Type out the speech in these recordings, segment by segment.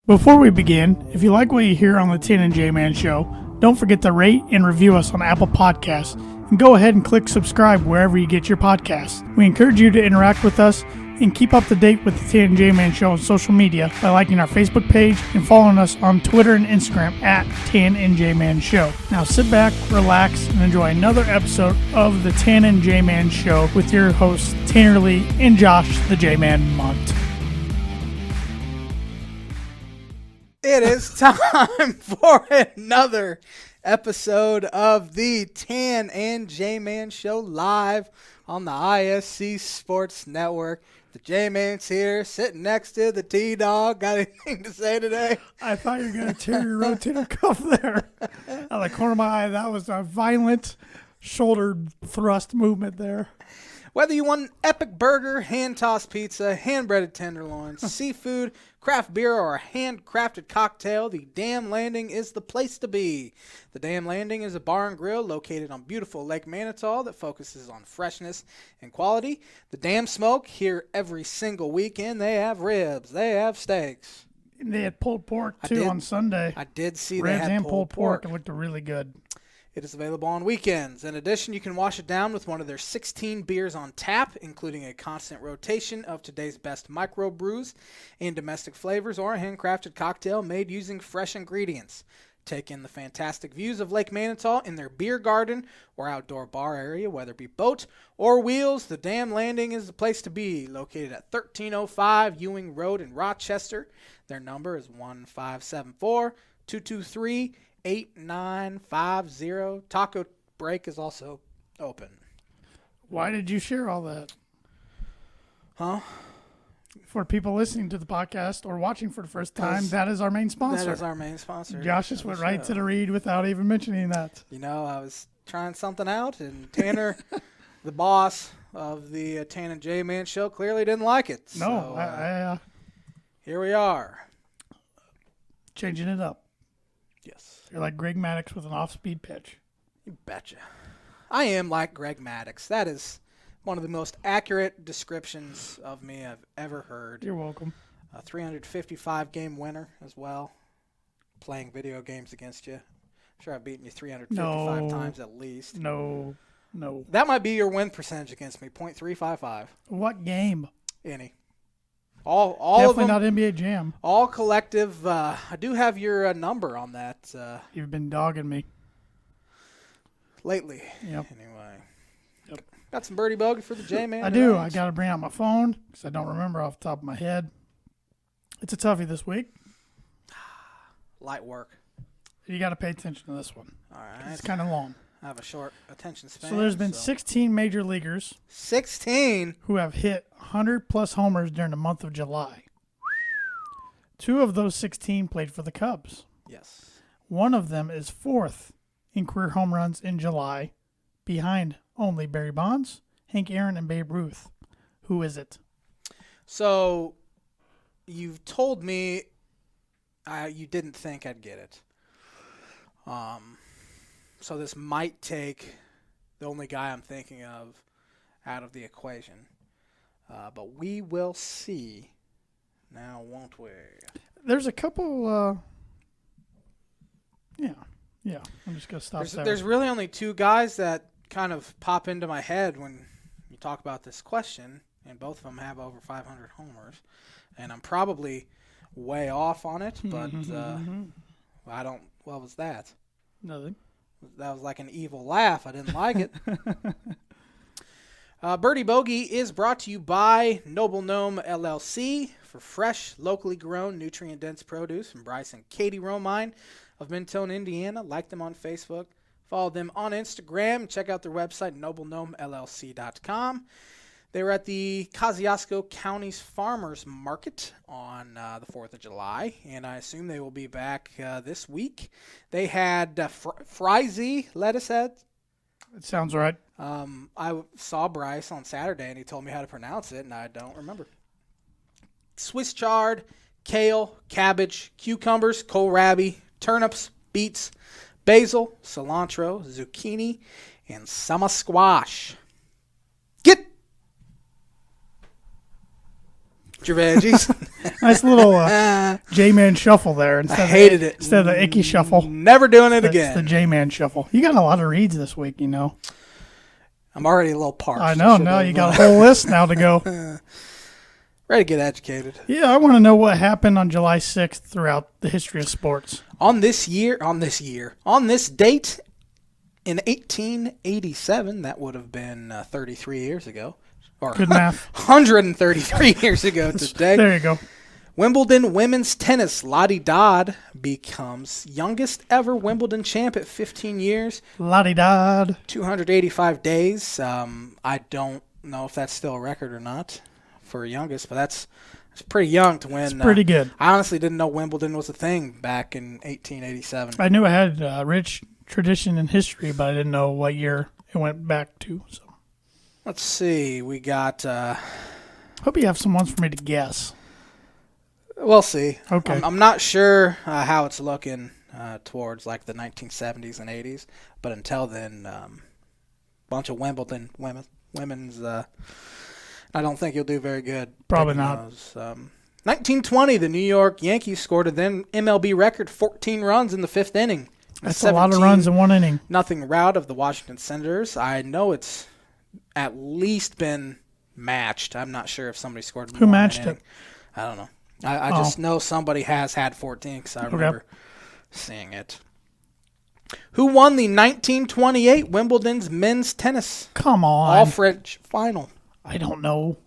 Before we begin, if you like what you hear on the Tan and J-Man Show, don't forget to rate and review us on Apple Podcasts, and go ahead and click subscribe wherever you get your podcasts. We encourage you to interact with us and keep up to date with the Tan and J-Man Show on social media by liking our Facebook page and following us on Twitter and Instagram at Tan and J-Man Show. Now sit back, relax, and enjoy another episode of the Tan and J-Man Show with your hosts Tanner Lee and Josh the J-Man Munt. It is time for another episode of the Tan and J-Man Show live on the ISC Sports Network. The J-Man's here, sitting next to the T-Dog. Got anything to say today? I thought you were going to tear your rotator cuff there. Out of the corner of my eye, that was a violent shoulder thrust movement there. Whether you want an epic burger, hand-tossed pizza, hand-breaded tenderloins, seafood, craft beer, or a handcrafted cocktail, the Dam Landing is the place to be. The Dam Landing is a bar and grill located on beautiful Lake Manitou that focuses on freshness and quality. The Dam Smoke, here every single weekend. They have ribs. They have steaks. They had pulled pork, too, on Sunday. I did see Ribs they had and pulled pork. It looked really good. It is available on weekends. In addition, you can wash it down with one of their 16 beers on tap, including a constant rotation of today's best micro brews and domestic flavors, or a handcrafted cocktail made using fresh ingredients. Take in the fantastic views of Lake Manitou in their beer garden or outdoor bar area, whether it be boat or wheels. The Dam Landing is the place to be, located at 1305 Ewing Road in Rochester. Their number is 1574-223-8950. Taco break is also open. Why did you share all that? Huh? For people listening to the podcast or watching for the first time, that is our main sponsor. That is our main sponsor. Josh just went right to the read without even mentioning that. You know, I was trying something out, and Tanner, the boss of the Tan and J-Man Show, clearly didn't like it. No, so, here we are. Changing it up. Yes. You're like Greg Maddux with an off-speed pitch. You betcha. I am like Greg Maddux. That is one of the most accurate descriptions of me I've ever heard. You're welcome. A 355-game winner as well, playing video games against you. I'm sure I've beaten you 355 times at least. No. That might be your win percentage against me, .355. What game? Any. All Definitely of them, not NBA Jam. all collective. I do have your number on that. You've been dogging me. Lately. Yep. Anyway. Yep. Got some birdie bogey for the J-Man. I do. I got to bring out my phone because I don't remember off the top of my head. It's a toughie this week. Light work. You got to pay attention to this one. All right. It's kind of long. I have a short attention span. So there's been 16 major leaguers 16 who have hit 100-plus homers during the month of July. 2 of those 16 played for the Cubs. Yes. One of them is 4th in career home runs in July, behind only Barry Bonds, Hank Aaron, and Babe Ruth. Who is it? So you've told me you didn't think I'd get it. So this might take the only guy I'm thinking of out of the equation. But we will see now, won't we? There's a couple, yeah. I'm just going to stop there. There's really only 2 guys that kind of pop into my head when you talk about this question, and both of them have over 500 homers. And I'm probably way off on it, but I don't. What was that? Nothing. That was like an evil laugh. I didn't like it. Birdie Bogey is brought to you by Noble Gnome LLC for fresh, locally grown, nutrient-dense produce from Bryce and Katie Romine of Mentone, Indiana. Like them on Facebook. Follow them on Instagram. And check out their website, noblegnomellc.com. They were at the Kosciuszko County's Farmers Market on the 4th of July, and I assume they will be back this week. They had Frizy lettuce heads. It sounds right. I saw Bryce on Saturday, and he told me how to pronounce it, and I don't remember. Swiss chard, kale, cabbage, cucumbers, kohlrabi, turnips, beets, basil, cilantro, zucchini, and summer squash. Get your veggies. Nice little J-Man shuffle there. I hated it. Instead of the icky shuffle. Never doing it again. It's the J-Man shuffle. You got a lot of reads this week, you know. I'm already a little parched. I know. Now you got a whole list now to go. Ready to get educated. Yeah, I want to know what happened on July 6th throughout the history of sports. On this date, in 1887, that would have been 33 years ago. Or good math. 133 years ago today. There you go. Wimbledon women's tennis. Lottie Dodd becomes youngest ever Wimbledon champ at 15 years. Lottie Dodd. 285 days. I don't know if that's still a record or not for youngest, but that's pretty young to win. It's pretty good. I honestly didn't know Wimbledon was a thing back in 1887. I knew it had a rich tradition and history, but I didn't know what year it went back to. So let's see. We got. Hope you have some ones for me to guess. We'll see. Okay. I'm not sure how it's looking towards like the 1970s and 80s, but until then, bunch of Wimbledon women's. I don't think you'll do very good. Probably not. 1920, the New York Yankees scored a then MLB record 14 runs in the fifth inning. That's a lot of runs in one inning. Nothing rout of the Washington Senators. I know it's at least been matched. I'm not sure if somebody scored more. Who matched it? I don't know. I just know somebody has had 14 because I remember seeing it. Who won the 1928 Wimbledon's men's tennis? Come on. All-French final. I don't know.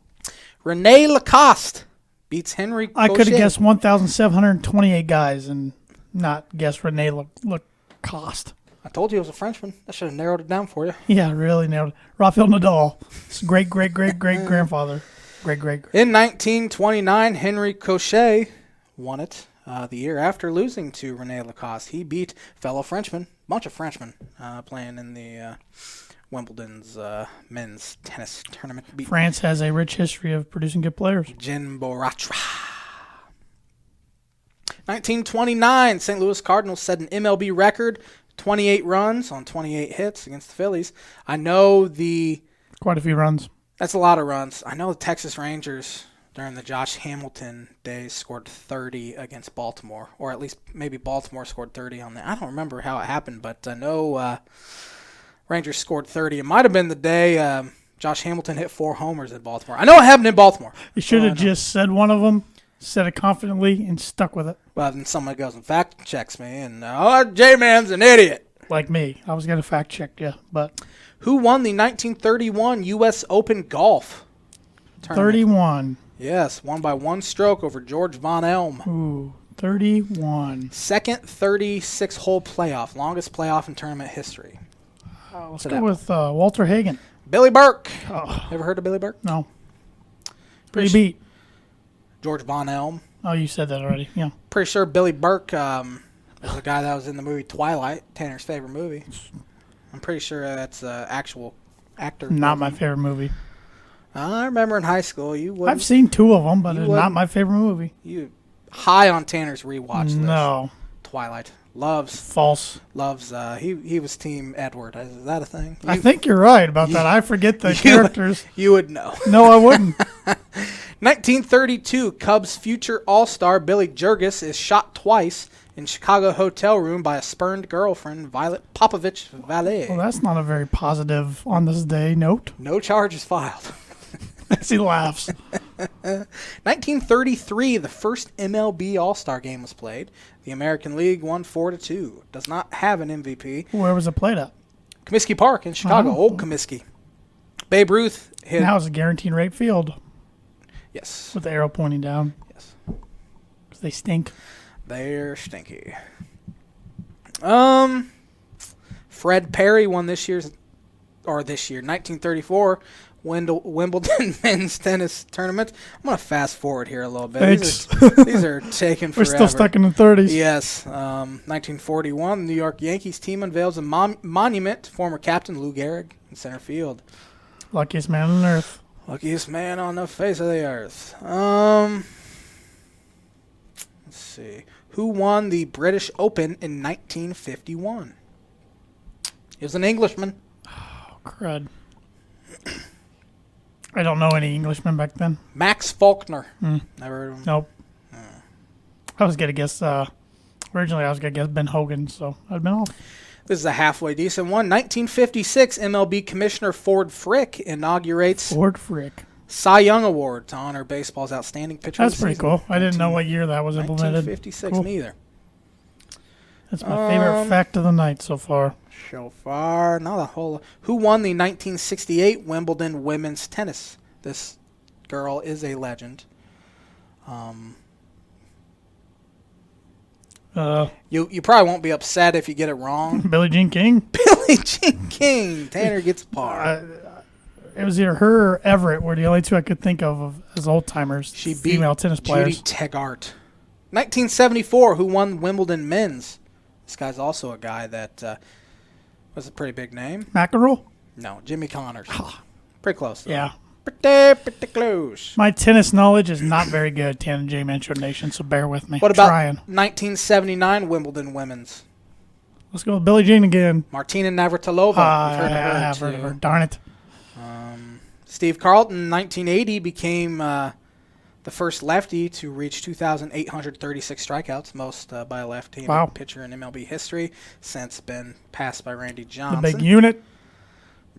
Rene Lacoste beats Henry Cochet. I could have guessed 1,728 guys and not guessed Rene Lacoste. I told you it was a Frenchman. I should have narrowed it down for you. Yeah, really nailed it. Rafael Nadal. His great-great-great-great-grandfather. Great-great. In 1929, Henry Cochet won it the year after losing to Rene Lacoste. He beat fellow Frenchman, bunch of Frenchmen playing in the Wimbledon's men's tennis tournament. France has a rich history of producing good players. Jean Boratra. 1929, St. Louis Cardinals set an MLB record, 28 runs on 28 hits against the Phillies. I know quite a few runs. That's a lot of runs. I know the Texas Rangers during the Josh Hamilton days scored 30 against Baltimore, or at least maybe Baltimore scored 30 on that. I don't remember how it happened, but I know Rangers scored 30. It might have been the day Josh Hamilton hit 4 homers at Baltimore. I know it happened in Baltimore. You should have just said one of them, said it confidently, and stuck with it. Well, then somebody goes and fact checks me, and J-Man's an idiot. Like me. I was going to fact check you, but... Who won the 1931 U.S. Open golf tournament? 31. Yes, won by 1 stroke over George Von Elm. Ooh, 31. Second 36-hole playoff, longest playoff in tournament history. Let's go with Walter Hagen. Billy Burke. Oh. Ever heard of Billy Burke? No. Pretty beat. George Von Elm. Oh, you said that already. Yeah. Pretty sure Billy Burke was the guy that was in the movie Twilight, Tanner's favorite movie. I'm pretty sure that's an actual actor. Not my favorite movie. I remember in high school you would. I've seen 2 of them, but it's not my favorite movie. You high on Tanner's rewatch list. No. Twilight. Loves. False. Loves. He was Team Edward. Is that a thing? I think you're right about that. I forget the characters. You would know. No, I wouldn't. 1932, Cubs future All-Star Billy Jurgis is shot twice in Chicago hotel room by a spurned girlfriend, Violet Popovich Valet. Well, that's not a very positive on this day note. No charges filed. As he laughs. 1933, the first MLB All-Star game was played. The American League won 4-2. Does not have an MVP. Where was it played at? Comiskey Park in Chicago. Old Comiskey. Babe Ruth hit. Now it's a guaranteed rate field. Yes. With the arrow pointing down. Yes. Because they stink. They're stinky. Fred Perry won this year, 1934, Wimbledon men's tennis tournament. I'm going to fast forward here a little bit. These are taking forever. We're still stuck in the 30s. Yes. 1941, the New York Yankees team unveils a monument to former captain Lou Gehrig in center field. Luckiest man on earth. Luckiest man on the face of the earth. Let's see. Who won the British Open in 1951? He was an Englishman. Oh, crud. I don't know any Englishmen back then. Max Faulkner. Never heard of him. Nope. I was going to guess, originally I was going to guess Ben Hogan, so I'd been off. This is a halfway decent one. 1956, MLB Commissioner Ford Frick inaugurates Cy Young Award to honor baseball's outstanding pitcher. That's pretty cool. I didn't know what year that was implemented. 1956, cool. neither. That's my favorite fact of the night so far. Not a whole. Who won the 1968 Wimbledon women's tennis? This girl is a legend. You probably won't be upset if you get it wrong. Billie Jean King? Billie Jean King. Tanner gets a par. It was either her or Everett were the only two I could think of as old-timers. She beat female tennis players. Judy Tegart. 1974, who won Wimbledon men's? This guy's also a guy that was a pretty big name. McEnroe? No, Jimmy Connors. Pretty close, though. Yeah. Pretty close. My tennis knowledge is not very good, Tan and J Mancho Nation, so bear with me. What about Trying. 1979 Wimbledon women's? Let's go with Billie Jean again. Martina Navratilova. I have heard of her. Darn it. Steve Carlton, 1980, became the first lefty to reach 2,836 strikeouts, most by a left-handed pitcher in MLB history, since been passed by Randy Johnson. The big unit.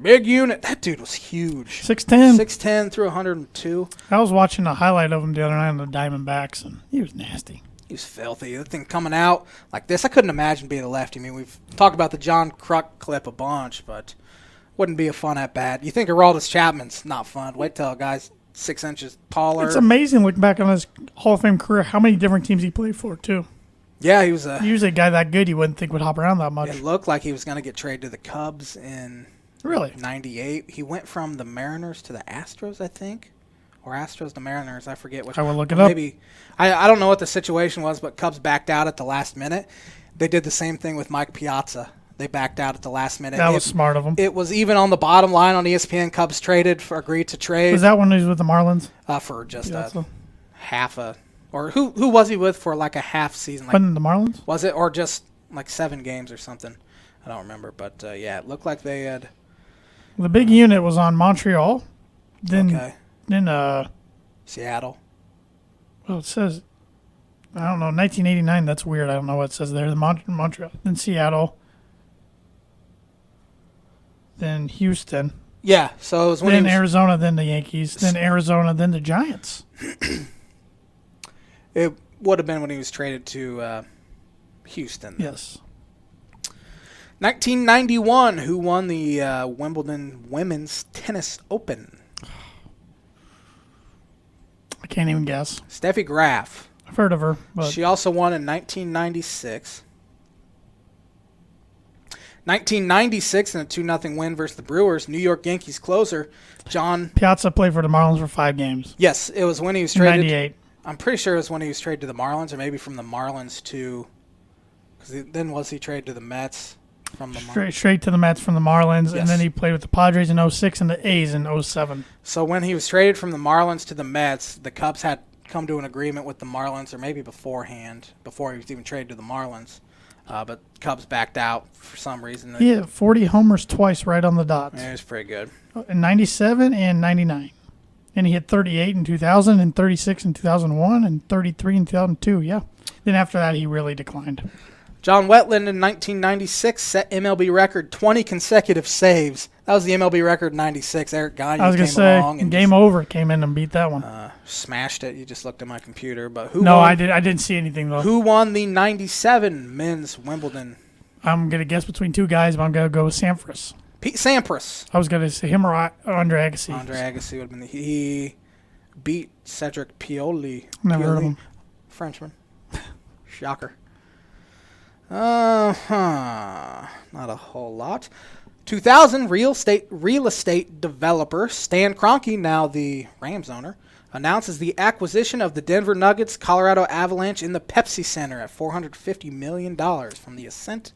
Big unit. That dude was huge. 6'10". 6'10", through 102. I was watching a highlight of him the other night on the Diamondbacks, and he was nasty. He was filthy. The thing coming out like this, I couldn't imagine being a lefty. I mean, we've talked about the John Kruk clip a bunch, but wouldn't be a fun at bat. You think Aroldis Chapman's not fun. Wait till a guy's 6 inches taller. It's amazing looking back on his Hall of Fame career how many different teams he played for, too. Yeah, he was usually a guy that good you wouldn't think would hop around that much. It looked like he was going to get traded to the Cubs in really 98. He went from the Mariners to the Astros, I think. Or Astros to Mariners, I forget which. I will look it up. Maybe I don't know what the situation was, but Cubs backed out at the last minute. They did the same thing with Mike Piazza. They backed out at the last minute. That was smart of them. It was even on the bottom line on ESPN. Cubs agreed to trade. Was that when he was with the Marlins? For just half a, or who was he with for like a half season? Like, Wasn't the Marlins? Was it, or just like 7 games or something? I don't remember, but yeah, it looked like they had. The big unit was on Montreal. Then Seattle. Well, it says, I don't know, 1989. That's weird. I don't know what it says there. The Montreal, then Seattle, then Houston. Yeah, so it was when then Arizona, then the Yankees, then Arizona, then the Giants. It would have been when he was traded to Houston. Yes. 1991, who won the Wimbledon Women's Tennis Open? I can't even guess. Steffi Graf. I've heard of her. But she also won in 1996. 1996 in a 2-0 win versus the Brewers. New York Yankees closer John Piazza played for the Marlins for 5 games. Yes, it was when he was traded. 98. I'm pretty sure it was when he was traded to the Marlins, or maybe from the Marlins to. Because then was he traded to the Mets from the Marlins? Straight to the Mets from the Marlins, Yes. and then he played with the Padres in 06 and the A's in 07. So when he was traded from the Marlins to the Mets, the Cubs had come to an agreement with the Marlins, or maybe beforehand, before he was even traded to the Marlins. But Cubs backed out for some reason. He hit 40 homers twice right on the dot. Yeah, it was pretty good. In 97 and 99. And he hit 38 in 2000 and 36 in 2001 and 33 in 2002. Yeah. Then after that, he really declined. John Wetland in 1996 set MLB record 20 consecutive saves. That was the MLB record in 96. Eric Gagne came along and Game Over came in and beat that one. Smashed it. You just looked at my computer. But I didn't see anything, though. Who won the 97 men's Wimbledon? I'm going to guess between 2 guys, but I'm going to go with Sampras. Pete Sampras. I was going to say him or Andre Agassi. Andre Agassi would have been he beat Cedric Pioli. Never heard of him. Frenchman. Shocker. Not a whole lot. 2000 real estate developer Stan Kroenke, now the Rams owner, announces the acquisition of the Denver Nuggets Colorado Avalanche in the Pepsi Center at $450 million from the Ascent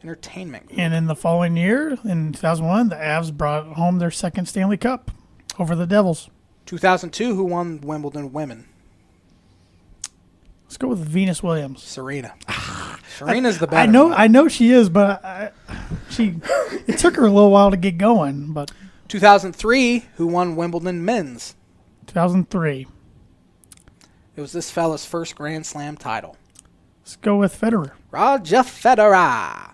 Entertainment Group. And in the following year, in 2001, the Avs brought home their second Stanley Cup over the Devils. 2002, who won Wimbledon women? Let's go with Venus Williams. Serena. Serena's the better. I know she is, but it took her a little while to get going. But 2003, who won Wimbledon men's? 2003. It was this fella's first Grand Slam title. Let's go with Federer. Roger Federer.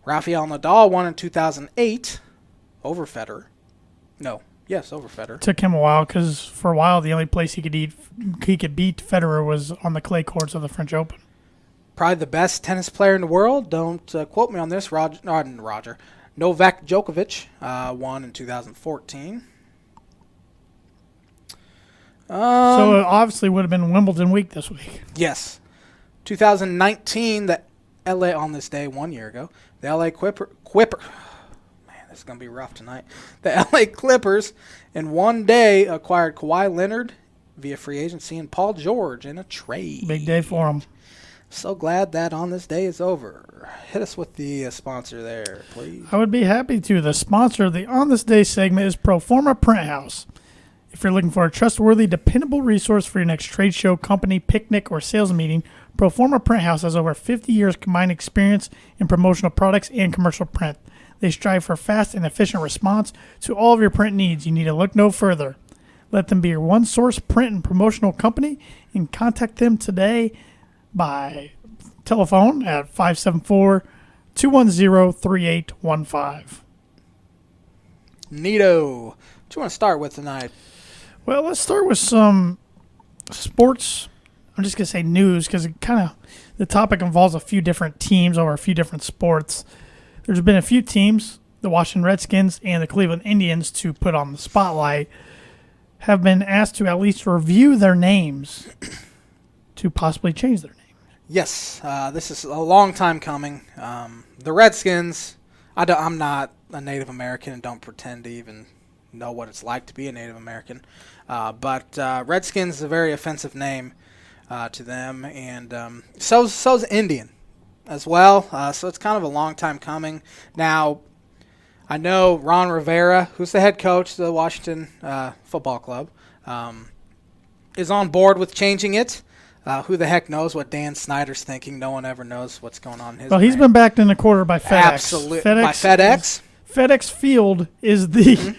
Rafael Nadal won in 2008 over Federer. Over Federer. Took him a while because for a while the only place he could beat Federer was on the clay courts of the French Open. Probably the best tennis player in the world. Don't quote me on this. Roger. Novak Djokovic won in 2014. So it obviously would have been Wimbledon week this week. Yes. 2019, the LA on this day 1 year ago, the LA Clipper. Man, this is going to be rough tonight. The LA Clippers in 1 day acquired Kawhi Leonard via free agency and Paul George in a trade. Big day for them. So glad that on this day is over. Hit us with the sponsor there, please. I would be happy to. The sponsor of the On This Day segment is Proforma Print House. If you're looking for a trustworthy, dependable resource for your next trade show, company, picnic, or sales meeting, Proforma Print House has over 50 years combined experience in promotional products and commercial print. They strive for fast and efficient response to all of your print needs. You need to look no further. Let them be your one-source print and promotional company, and contact them today by telephone at 574-210-3815. Neato. What you want to start with tonight? Well, let's start with some sports. I'm just going to say news because the topic involves a few different teams or a few different sports. There's been a few teams, the Washington Redskins and the Cleveland Indians, to put on the spotlight, have been asked to at least review their names to possibly change their names. Yes, this is a long time coming. The Redskins, I'm not a Native American and don't pretend to even know what it's like to be a Native American. But Redskins is a very offensive name to them, and so's Indian as well. So it's kind of a long time coming. Now, I know Ron Rivera, who's the head coach of the Washington Football Club, is on board with changing it. Who the heck knows what Dan Snyder's thinking? No one ever knows what's going on in his brain. He's been backed in the quarter by FedEx. Absolutely. By FedEx? FedEx Field is the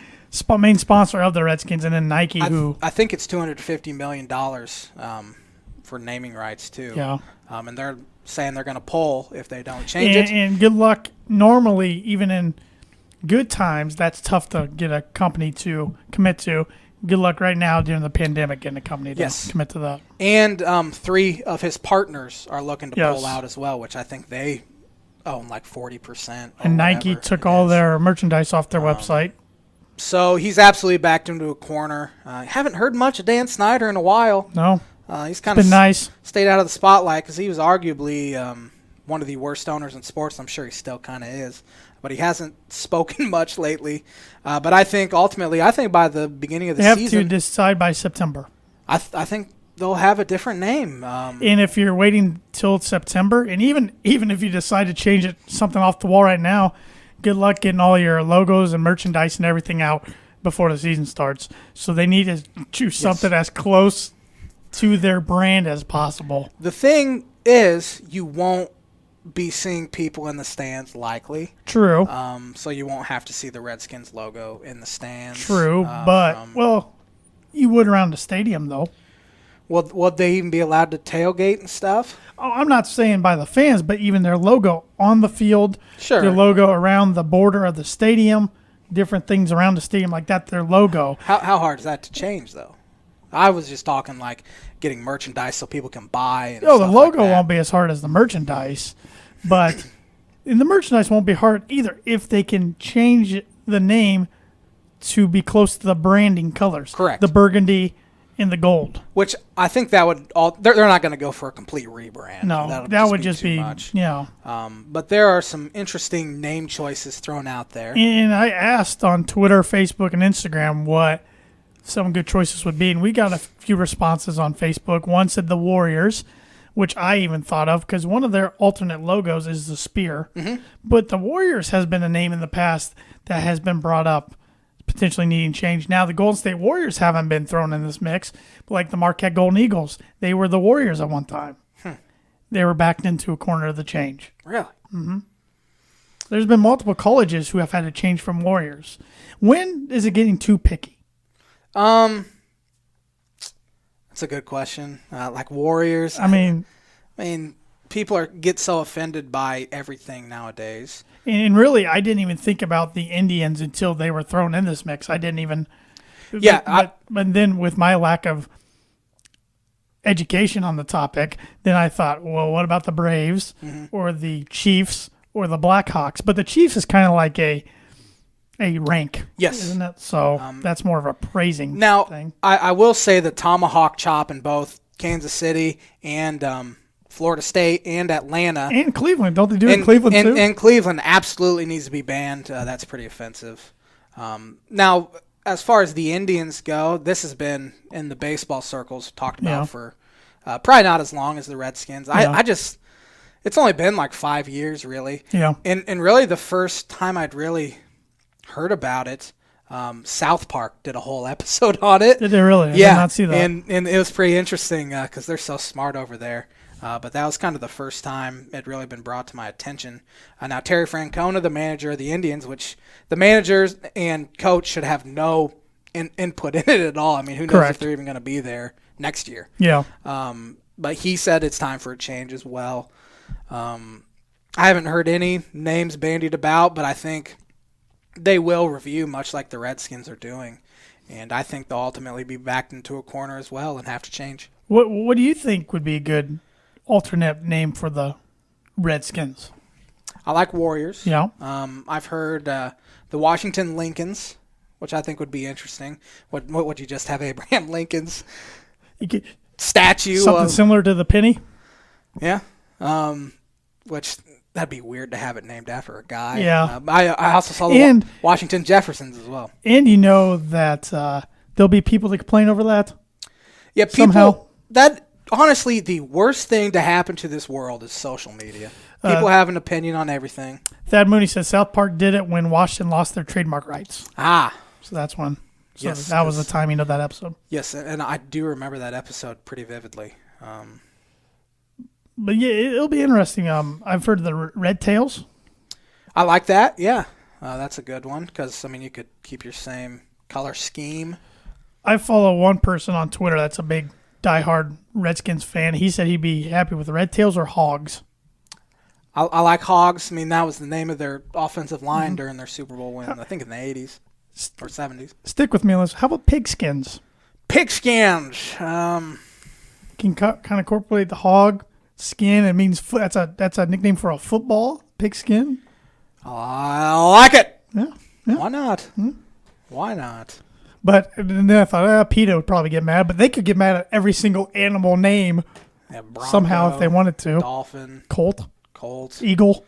main sponsor of the Redskins, and then Nike, I think it's $250 million for naming rights, too. Yeah. And they're saying they're going to pull if they don't change it. And good luck. Normally, even in good times, that's tough to get a company to commit to. Good luck right now during the pandemic getting a company to commit to that. And 3 of his partners are looking to pull out as well, which I think they own like 40%. And Nike took all their merchandise off their website. So he's absolutely backed into a corner. Haven't heard much of Dan Snyder in a while. No. He's kind of nice. Stayed out of the spotlight because he was arguably one of the worst owners in sports. I'm sure he still kind of is. But he hasn't spoken much lately. But I think ultimately, by the beginning of the season, they have to decide by September. I think they'll have a different name. And if you're waiting till September, and even if you decide to change it, something off the wall right now, good luck getting all your logos and merchandise and everything out before the season starts. So they need to choose something as close to their brand as possible. The thing is, you won't be seeing people in the stands likely. True. So you won't have to see the Redskins logo in the stands. True, you would around the stadium though. Would they even be allowed to tailgate and stuff? Oh, I'm not saying by the fans, but even their logo on the field, their logo around the border of the stadium, different things around the stadium like that, their logo. How hard is that to change though? I was just talking like getting merchandise so people can buy. And the logo won't be as hard as the merchandise, but and the merchandise won't be hard either if they can change the name to be close to the branding colors. Correct. The burgundy and the gold. Which I think that would all. They're not going to go for a complete rebrand. No, that would just be much. Yeah. But there are some interesting name choices thrown out there. And I asked on Twitter, Facebook, and Instagram what some good choices would be, and we got a few responses on Facebook. One said the Warriors, which I even thought of because one of their alternate logos is the spear. Mm-hmm. But the Warriors has been a name in the past that has been brought up, potentially needing change. Now, the Golden State Warriors haven't been thrown in this mix, but like the Marquette Golden Eagles, they were the Warriors at one time. They were backed into a corner of the change. Really? Mm-hmm. There's been multiple colleges who have had to change from Warriors. When is it getting too picky? That's a good question. Like Warriors. I mean, people get so offended by everything nowadays. And really, I didn't even think about the Indians until they were thrown in this mix. I didn't even. Yeah. But then with my lack of education on the topic, then I thought, well, what about the Braves or the Chiefs or the Blackhawks? But the Chiefs is kind of like a rank. Yes. Isn't it? So that's more of a praising thing. I will say the tomahawk chop in both Kansas City and Florida State and Atlanta. And Cleveland. Don't they do it in Cleveland too? And Cleveland absolutely needs to be banned. That's pretty offensive. Now, as far as the Indians go, this has been in the baseball circles talked about for probably not as long as the Redskins. It's only been like 5 years, really. Yeah. And really the first time I'd really heard about it, South Park did a whole episode on it. Did they really? I did not see that. And it was pretty interesting because they're so smart over there. But that was kind of the first time it really been brought to my attention. Now, Terry Francona, the manager of the Indians, which the managers and coach should have no input in it at all. I mean, who knows if they're even going to be there next year. Yeah. But he said it's time for a change as well. I haven't heard any names bandied about, but I think they will review much like the Redskins are doing. And I think they'll ultimately be backed into a corner as well and have to change. What do you think would be a good alternate name for the Redskins? I like Warriors. Yeah. I've heard the Washington Lincolns, which I think would be interesting. What would you just have Abraham Lincoln's statue? Something similar to the penny? Yeah. Which that'd be weird to have it named after a guy. Yeah. I also saw the Washington Jeffersons as well. And you know that there'll be people that complain over that? Yeah, people. Somehow. Honestly, the worst thing to happen to this world is social media. People have an opinion on everything. Thad Mooney says South Park did it when Washington lost their trademark rights. So that's one. So yes, that was the timing of that episode. Yes, and I do remember that episode pretty vividly. But yeah, it'll be interesting. I've heard of the Red Tails. I like that. Yeah, that's a good one because you could keep your same color scheme. I follow one person on Twitter that's a big diehard Redskins fan. He said he'd be happy with Red Tails or Hogs. I like Hogs. That was the name of their offensive line during their Super Bowl win, I think in the 80s or 70s. Stick with me on this. How about Pigskins? Pigskins. Can kind of incorporate the hog skin. It means that's a nickname for a football. Pigskin. I like it. Yeah. Why not? Why not? But then I thought, PETA would probably get mad, but they could get mad at every single animal name Bronco, somehow if they wanted to. Dolphin. Colt. Eagle.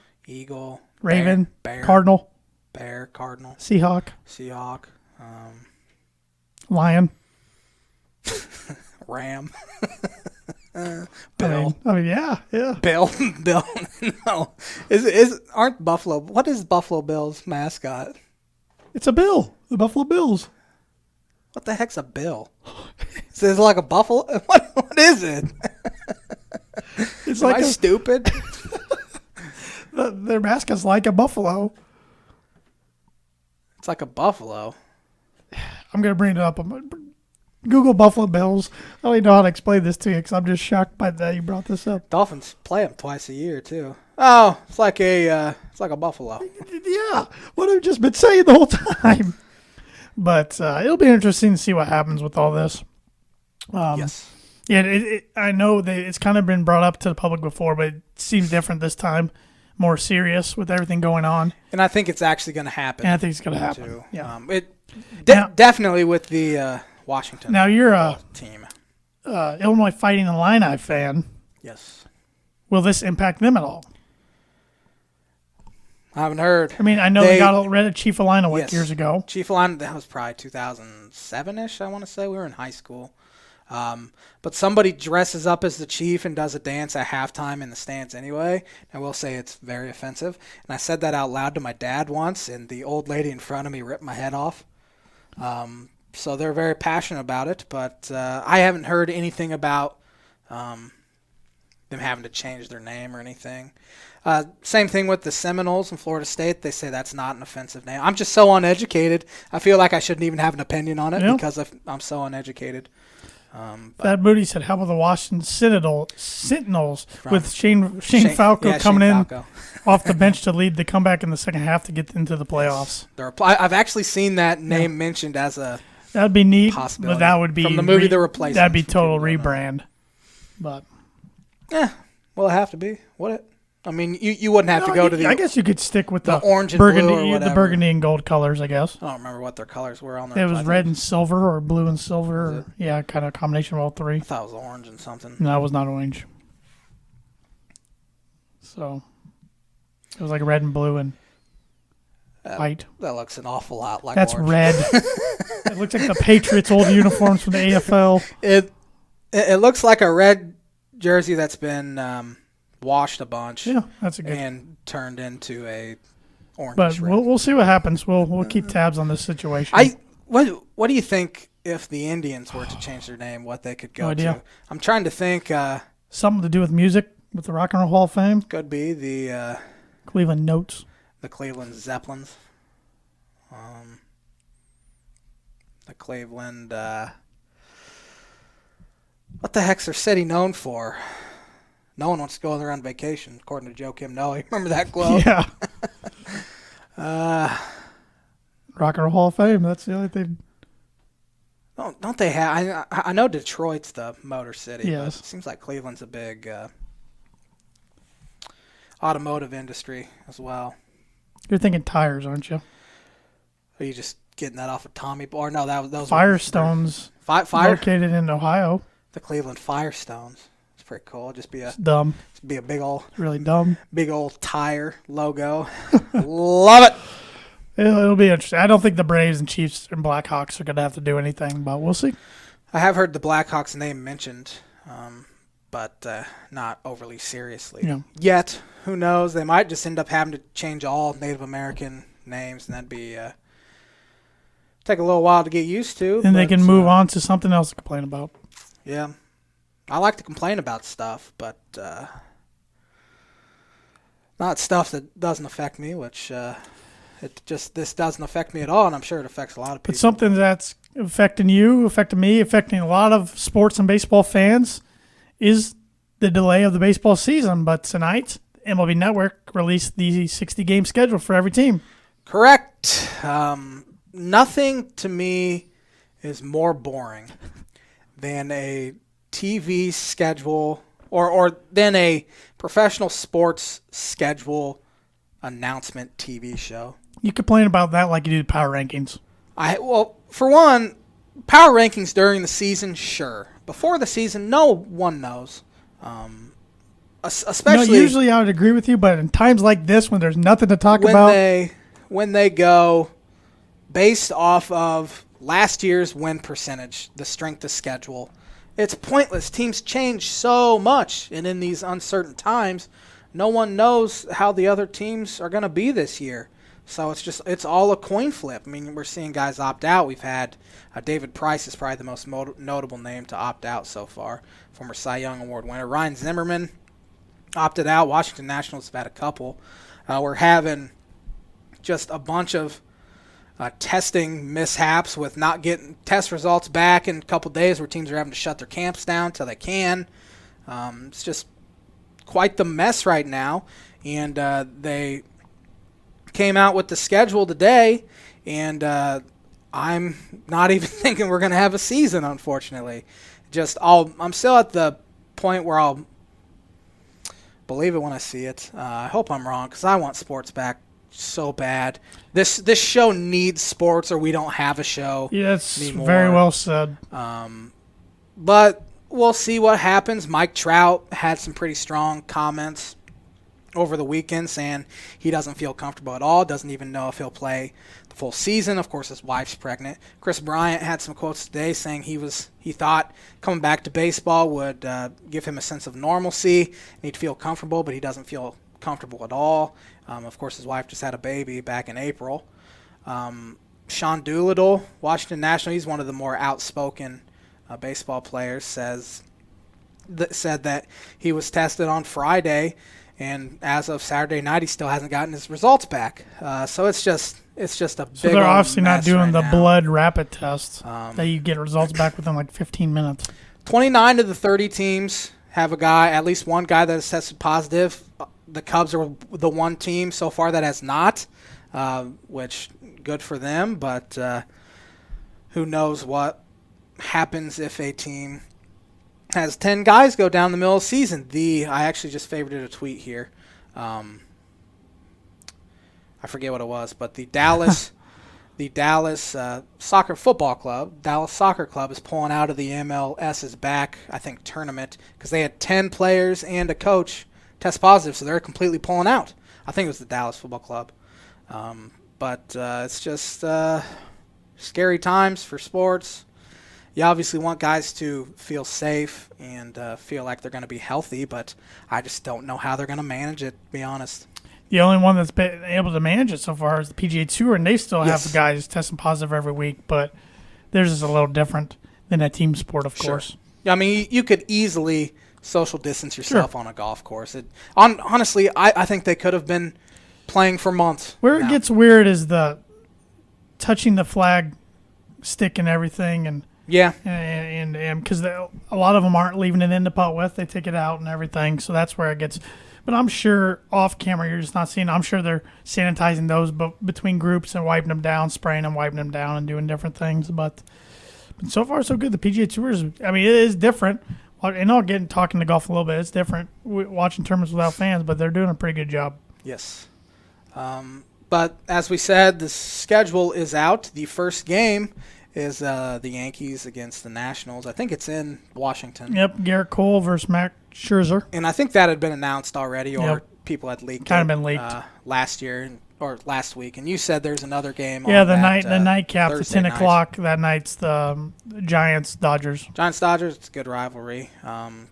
Raven. Bear. Cardinal. Bear. Cardinal. Seahawk. Lion. Ram. Bill. Yeah. Bill. No. Aren't Buffalo? What is Buffalo Bills mascot? It's a bill. The Buffalo Bills. What the heck's a bill? Is it like a buffalo? What is it? It's Am like I stupid? Their mascot's like a buffalo. It's like a buffalo. I'm going to bring it up. Google Buffalo Bills. I don't even know how to explain this to you because I'm just shocked by that you brought this up. Dolphins play them twice a year too. Oh, it's like a buffalo. Yeah, what I've just been saying the whole time. But it'll be interesting to see what happens with all this. Yes. Yeah, I know that it's kind of been brought up to the public before, but it seems different this time, more serious with everything going on. And I think it's actually going to happen. And I think it's going to happen. Too. Yeah. Definitely with the Washington. Now you're a team. Illinois Fighting Illini fan. Yes. Will this impact them at all? I haven't heard. I know they got rid of Chief Illini years ago. Chief Illini, that was probably 2007-ish, I want to say. We were in high school. But somebody dresses up as the chief and does a dance at halftime in the stands anyway. I will say it's very offensive. And I said that out loud to my dad once, and the old lady in front of me ripped my head off. So they're very passionate about it. But I haven't heard anything about them having to change their name or anything. Same thing with the Seminoles in Florida State. They say that's not an offensive name. I'm just so uneducated. I feel like I shouldn't even have an opinion on it because I'm so uneducated. That Moody said, how about the Washington Sentinels with Shane Falco coming in off the bench to lead the comeback in the second half to get into the playoffs? I've actually seen that name mentioned as a that'd be neat, possibility. but that would be from the movie The Replacement. That'd be total rebrand. But will it have to be? I mean, you wouldn't have to go to the. I guess you could stick with the orange and burgundy, blue or whatever. the burgundy and gold colors. I guess. I don't remember what their colors were on there. It was red and silver, or blue and silver, or kind of a combination of all three. I thought it was orange and something. No, it was not orange. So it was like red and blue and white. That looks an awful lot like. That's orange. red. It looks like the Patriots' old uniforms from the AFL. It looks like a red jersey that's been washed a bunch. Yeah, that's a good. And turned into a orange. But we'll see what happens. We'll keep tabs on this situation. What do you think if the Indians were to change their name? What they could go to? I'm trying to think. Something to do with music, with the Rock and Roll Hall of Fame. Could be the Cleveland Notes. The Cleveland Zeppelins. The Cleveland. What the heck's their city known for? No one wants to go there on vacation, according to Joe Kim Noe. Remember that quote? Yeah. Rock and Roll Hall of Fame. That's the only thing. Don't they have? I know Detroit's the Motor City. Yes. But it seems like Cleveland's a big automotive industry as well. You're thinking tires, aren't you? Are you just getting that off of Tommy? Or no, that was Firestones. Located in Ohio. The Cleveland Firestones. It's pretty cool. Just be dumb. Just be a big old. Really dumb. Big old tire logo. Love it. It'll be interesting. I don't think the Braves and Chiefs and Blackhawks are going to have to do anything, but we'll see. I have heard the Blackhawks name mentioned, but not overly seriously. Yeah. Yet, who knows? They might just end up having to change all Native American names, and that'd be take a little while to get used to. And they can move on to something else to complain about. Yeah. I like to complain about stuff, but not stuff that doesn't affect me, which this doesn't affect me at all, and I'm sure it affects a lot of people. But something that's affecting you, affecting me, affecting a lot of sports and baseball fans is the delay of the baseball season. But tonight, MLB Network released the 60-game schedule for every team. Correct. Nothing to me is more boring than a TV schedule or than a professional sports schedule announcement TV show. You complain about that like you do the power rankings. Well, for one, power rankings during the season, sure. Before the season, no one knows. Especially usually I would agree with you, but in times like this when there's nothing to talk about, when they go based off of last year's win percentage, the strength of schedule, it's pointless. Teams change so much, and in these uncertain times, no one knows how the other teams are going to be this year. So it's all a coin flip. I mean, we're seeing guys opt out. We've had David Price is probably the most notable name to opt out so far, former Cy Young Award winner. Ryan Zimmerman opted out. Washington Nationals have had a couple. We're having just a bunch of testing mishaps with not getting test results back in a couple days where teams are having to shut their camps down until they can. It's just quite the mess right now. And they came out with the schedule today, and I'm not even thinking we're going to have a season, unfortunately. I'm still at the point where I'll believe it when I see it. I hope I'm wrong because I want sports back so bad. This show needs sports, or we don't have a show. Yes, anymore. Very well said. But we'll see what happens. Mike Trout had some pretty strong comments over the weekend saying he doesn't feel comfortable at all, doesn't even know if he'll play the full season. Of course, his wife's pregnant. Chris Bryant had some quotes today saying he thought coming back to baseball would give him a sense of normalcy and he'd feel comfortable, but he doesn't feel comfortable at all. Of course, his wife just had a baby back in April. Sean Doolittle, Washington National, he's one of the more outspoken baseball players, says said that he was tested on Friday, and as of Saturday night, he still hasn't gotten his results back. So it's just a big. So they're obviously not doing right the now. blood rapid test that you get results back within like 15 minutes. 29 of the 30 teams have at least one guy that has tested positive. The Cubs are the one team so far that has not, which good for them, but who knows what happens if a team has 10 guys go down the middle of the season. I actually just favorited a tweet here. I forget what it was, but the Dallas Soccer Football Club, Dallas Soccer Club, is pulling out of the MLS's back, I think, tournament because they had 10 players and a coach test positive, so they're completely pulling out. I think it was the Dallas Football Club. But it's just scary times for sports. You obviously want guys to feel safe and feel like they're going to be healthy, but I just don't know how they're going to manage it, to be honest. The only one that's been able to manage it so far is the PGA Tour, and they still have guys testing positive every week, but theirs is a little different than a team sport, of course. I mean, you could easily social distance yourself on a golf course. Honestly, I think they could have been playing for months. Where it gets weird is the touching the flag stick and everything, and because a lot of them aren't leaving it in the putt with, they take it out and everything, so that's where it gets. But I'm sure off camera you're just not seeing. I'm sure they're sanitizing those between groups and wiping them down, spraying them, wiping them down, and doing different things. But so far so good. The PGA Tour it is different. And I'll get talking to golf a little bit. It's different watching tournaments without fans, but they're doing a pretty good job. Yes. But as we said, the schedule is out. The first game is the Yankees against the Nationals. I think it's in Washington. Yep, Garrett Cole versus Max Scherzer. And I think that had been announced already, or people had leaked kind of been leaked last year or last week. And you said there's another game. Yeah, on the that, nightcap, Thursday at 10 night. o'clock that night's the Giants-Dodgers. Giants-Dodgers, it's a good rivalry.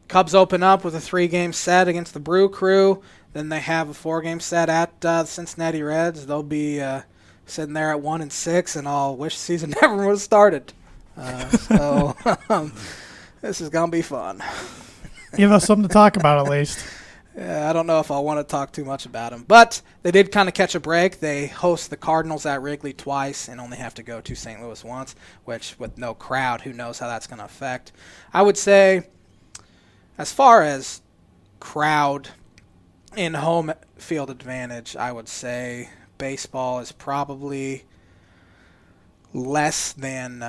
Cubs open up with a 3-game set against the Brew Crew. Then they have a 4-game set at the Cincinnati Reds. They'll be sitting there at 1-6, and I'll wish the season never would have started. So this is gonna be fun. Give us something to talk about at least. Yeah, I don't know if I want to talk too much about them, but they did kind of catch a break. They host the Cardinals at Wrigley twice and only have to go to St. Louis once, which with no crowd, who knows how that's going to affect. I would say, as far as crowd in home field advantage, I would say baseball is probably less than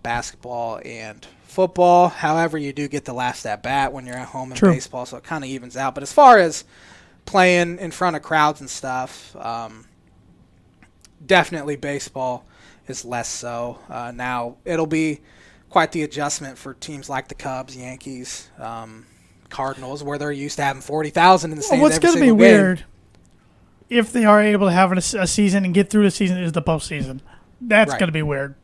basketball and football. However, you do get the last at bat when you're at home in baseball, so it kind of evens out. But as far as playing in front of crowds and stuff, definitely baseball is less so. Now, it'll be quite the adjustment for teams like the Cubs, Yankees, Cardinals, where they're used to having 40,000 in the stands. What's going to be weird, if they are able to have a season and get through the season, is the postseason. That's going to be weird.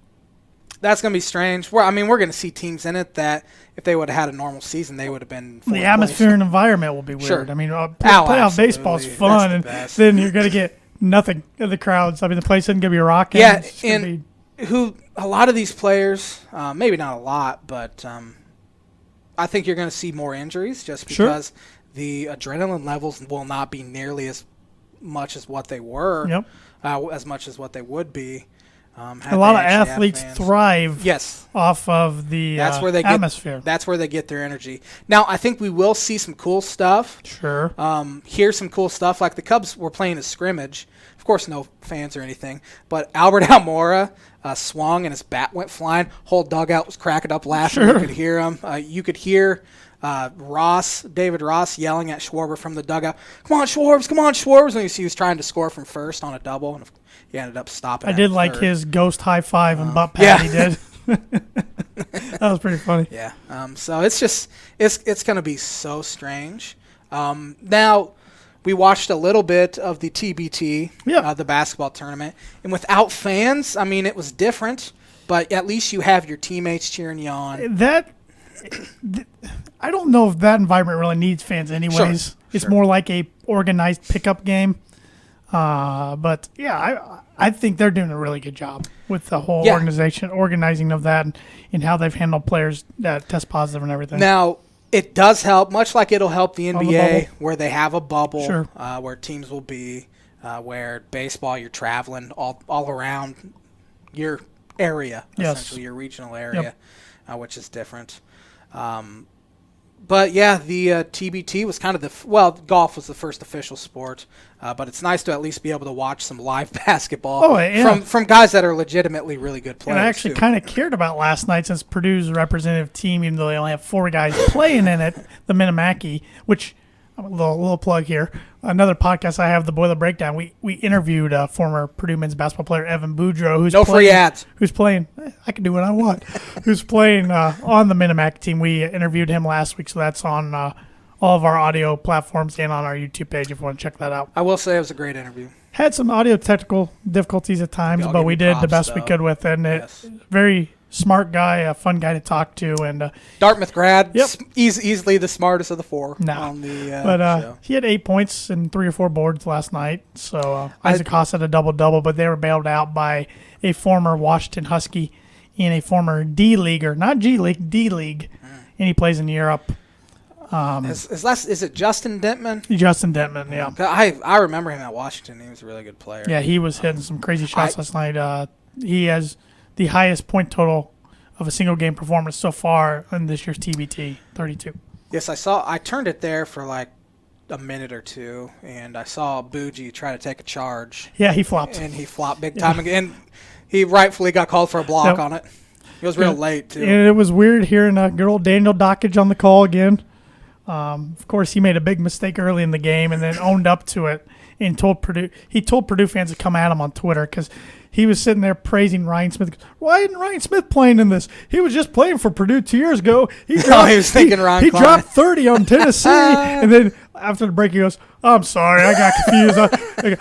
That's going to be strange. We're going to see teams in it that if they would have had a normal season, they would have been the atmosphere and environment will be weird. Sure. I mean, playoff baseball is fun, and then you're going to get nothing in the crowds. I mean, the place isn't going to be rocking. Yeah, and a lot of these players, maybe not a lot, but I think you're going to see more injuries just because the adrenaline levels will not be nearly as much as what they were, as much as what they would be. A lot of athletes thrive off of the atmosphere. That's where they get their energy. Now, I think we will see some cool stuff. Sure. Here's some cool stuff. Like the Cubs were playing a scrimmage. Of course, no fans or anything. But Albert Almora swung and his bat went flying. Whole dugout was cracking up laughing. You could hear him. You could hear David Ross yelling at Schwarber from the dugout. Come on, Schwarbs. And he was trying to score from first on a double. And he ended up stopping. I did like his ghost high five and butt pat he did. That was pretty funny. Yeah. So it's just it's going to be so strange. Now we watched a little bit of the TBT, the basketball tournament, and without fans, I mean, it was different. But at least you have your teammates cheering you on. I don't know if that environment really needs fans anyways. It's more like a organized pickup game. But yeah, I think they're doing a really good job with the whole organizing of that and how they've handled players that test positive and everything. Now, It does help, much like it'll help the On the NBA, bubble. where they have a bubble, Sure. where teams will be, where baseball, you're traveling all around your area, Yes. essentially your regional area, which is different. But yeah, the TBT was kind of golf was the first official sport, but it's nice to at least be able to watch some live basketball from guys that are legitimately really good players. And I actually kind of cared about last night since Purdue's representative team, even though they only have 4 guys playing in it, the Minimaki, which a little plug here. Another podcast I have, the Boiler Breakdown. We interviewed former Purdue men's basketball player Evan Boudreaux, free ads. Who's playing? I can do what I want. Who's playing on the Minimac team? We interviewed him last week, so that's on all of our audio platforms and on our YouTube page if you want to check that out. I will say it was a great interview. Had some audio technical difficulties at times, but we did the best we could with it. And very smart guy, a fun guy to talk to, and Dartmouth grad, easily the smartest of the 4 on the show. He had 8 points and 3 or 4 boards last night. So Isaac Haas had a double-double, but they were bailed out by a former Washington Husky and a former D-leaguer, not G-League, D-League, and he plays in Europe. Is it Justin Dentman? Justin Dentman, yeah. I remember him at Washington. He was a really good player. Yeah, he was hitting some crazy shots last night. He has the highest point total of a single game performance so far in this year's TBT, 32. Yes, I turned it there for like a minute or two, and I saw Bogey try to take a charge. Yeah, he flopped. And he flopped big time again. He rightfully got called for a block on it. He was real late, too. And it was weird hearing good old Daniel Dockage on the call again. Of course, he made a big mistake early in the game and then owned up to it and told Purdue fans to come at him on Twitter because he was sitting there praising Ryan Smith. Why isn't Ryan Smith playing in this? He was just playing for Purdue 2 years ago. He was thinking Ron He Klein. dropped 30 on Tennessee. And then after the break, he goes, I'm sorry. I got confused.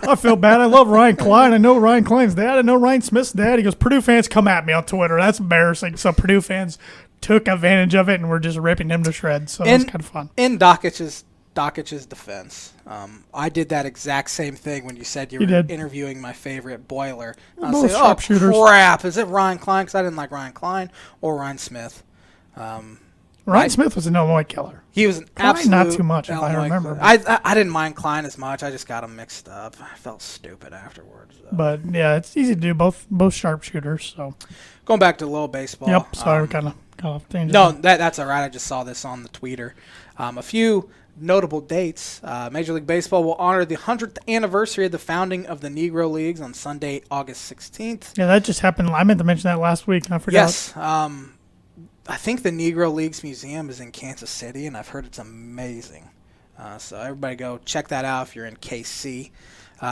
I feel bad. I love Ryan Klein. I know Ryan Klein's dad. I know Ryan Smith's dad. He goes, Purdue fans come at me on Twitter. That's embarrassing. So Purdue fans took advantage of it and were just ripping him to shreds. So it was kind of fun. In Dockage's defense, I did that exact same thing when you said you were interviewing my favorite boiler. I was saying, crap, is it Ryan Klein? Because I didn't like Ryan Klein or Ryan Smith. Ryan Smith was an Illinois killer. He was an Klein, absolute not too much, Illinois if I remember. I didn't mind Klein as much. I just got him mixed up. I felt stupid afterwards. Though. But, yeah, it's easy to do. Both sharpshooters. So going back to little baseball. Yep, sorry, we kind of got off tangent. No, that's all right. I just saw this on the Twitter. A few notable dates. Major League Baseball will honor the 100th anniversary of the founding of the Negro Leagues on Sunday, August 16th. Yeah, that just happened. I meant to mention that last week, and I forgot. Yes. I think the Negro Leagues Museum is in Kansas City, and I've heard it's amazing. So everybody go check that out if you're in KC.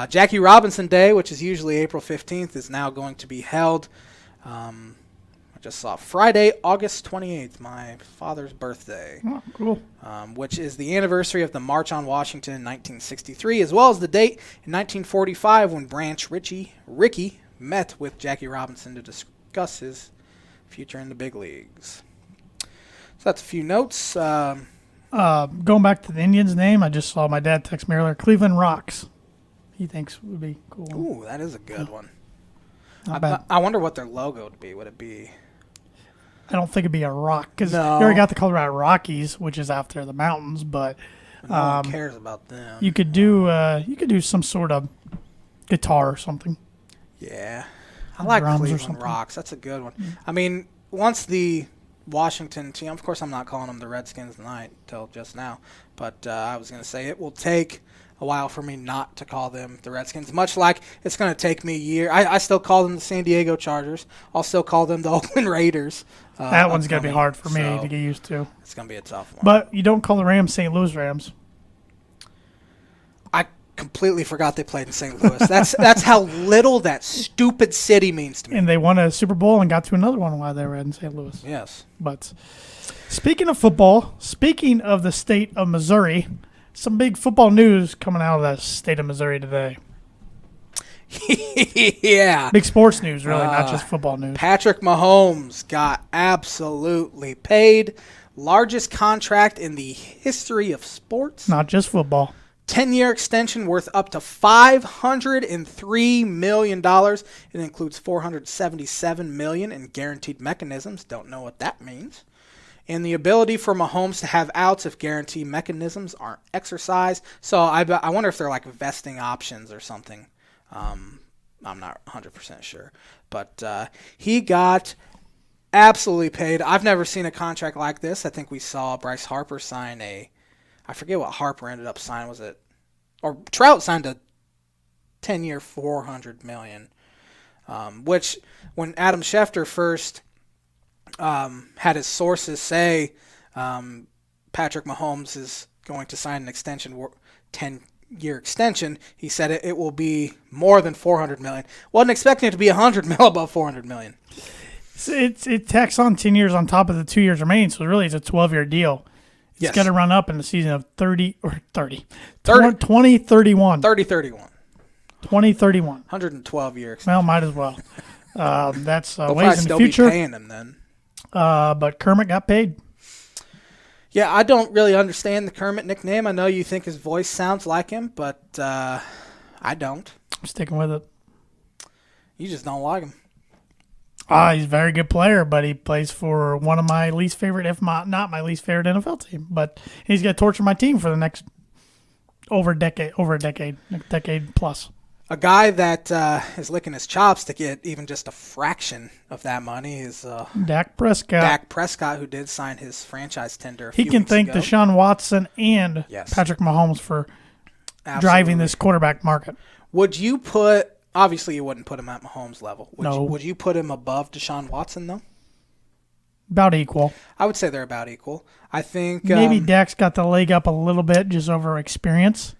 Jackie Robinson Day, which is usually April 15th, is now going to be held. I just saw Friday, August 28th, my father's birthday. Oh, cool. Which is the anniversary of the March on Washington in 1963, as well as the date in 1945 when Branch Rickey met with Jackie Robinson to discuss his future in the big leagues. So that's a few notes. Going back to the Indians' name, I just saw my dad text me earlier. Cleveland Rocks. He thinks would be cool. Ooh, that is a good one. Not bad. I wonder what their logo would be. Would it be? I don't think it'd be a rock because you already got the Colorado Rockies, which is after the mountains. But no one cares about them. You could do some sort of guitar or something. Yeah, I like Cleveland Rocks. That's a good one. Mm-hmm. I mean, once the Washington team, of course, I'm not calling them the Redskins tonight until just now. But I was going to say it will take a while for me not to call them the Redskins, much like it's going to take me a year. I still call them the San Diego Chargers. I'll still call them the Oakland Raiders. That one's going to be hard for me to get used to. It's going to be a tough one. But you don't call the Rams St. Louis Rams. I completely forgot they played in St. Louis. That's how little that stupid city means to me. And they won a Super Bowl and got to another one while they were in St. Louis. Yes. But speaking of football, speaking of the state of Missouri, some big football news coming out of the state of Missouri today. Yeah. Big sports news, really, not just football news. Patrick Mahomes got absolutely paid. Largest contract in the history of sports. Not just football. 10-year extension worth up to $503 million. It includes $477 million in guaranteed mechanisms. Don't know what that means. and the ability for Mahomes to have outs if guarantee mechanisms aren't exercised. So I wonder if they're like vesting options or something. I'm not 100% sure. But he got absolutely paid. I've never seen a contract like this. I think we saw Bryce Harper sign I forget what Harper ended up signing. Was it? Or Trout signed a 10-year, $400 million. Which, when Adam Schefter first had his sources say Patrick Mahomes is going to sign an extension, 10-year extension, he said it will be more than $400 million. Wasn't expecting it to be $100 million above $400 million. It tacks on 10 years on top of the 2 years remaining, so really it's a 12-year deal. It's got to run up in the season of 2031. 2031. 112 years. Well, might as well. That's They'll ways in the future. Be paying him then. But Kermit got paid. Yeah, I don't really understand the Kermit nickname. I know you think his voice sounds like him, but I don't. I'm sticking with it. You just don't like him. He's a very good player, but he plays for one of my least favorite, if not my least favorite NFL team. But he's going to torture my team for the next over a decade plus. A guy that is licking his chops to get even just a fraction of that money is Dak Prescott. Dak Prescott, who did sign his franchise tender. He can thank Deshaun Watson and Patrick Mahomes for driving this quarterback market. Would you put? Obviously, you wouldn't put him at Mahomes' level. Would you put him above Deshaun Watson, though? About equal. I would say they're about equal. I think maybe Dak's got the leg up a little bit just over experience,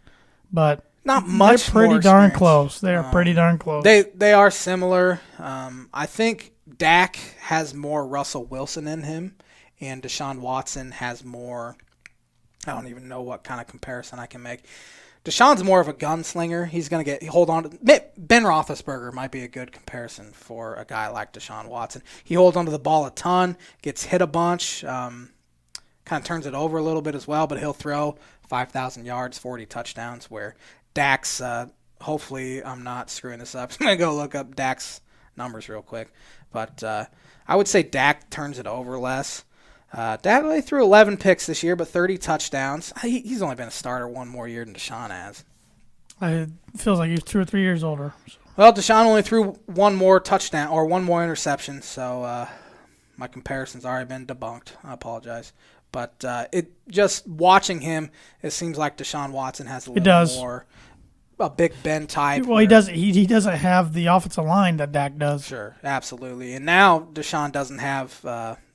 but not much. They're pretty darn close. They are pretty darn close. They are similar. I think Dak has more Russell Wilson in him, and Deshaun Watson has more. I don't even know what kind of comparison I can make. Deshaun's more of a gunslinger. He's going to hold on to Ben Roethlisberger might be a good comparison for a guy like Deshaun Watson. He holds onto the ball a ton, gets hit a bunch, kind of turns it over a little bit as well, but he'll throw 5,000 yards, 40 touchdowns, where Dak's, hopefully I'm not screwing this up. I'm going to go look up Dak's numbers real quick. But I would say Dak turns it over less. Dak only threw 11 picks this year, but 30 touchdowns. He's only been a starter one more year than Deshaun has. It feels like he's 2 or 3 years older. Well, Deshaun only threw one more touchdown or one more interception, so my comparison's already been debunked. I apologize. But just watching him, it seems like Deshaun Watson has a little more a Big Ben type. Well, he doesn't have the offensive line that Dak does. Sure, absolutely. And now Deshaun doesn't have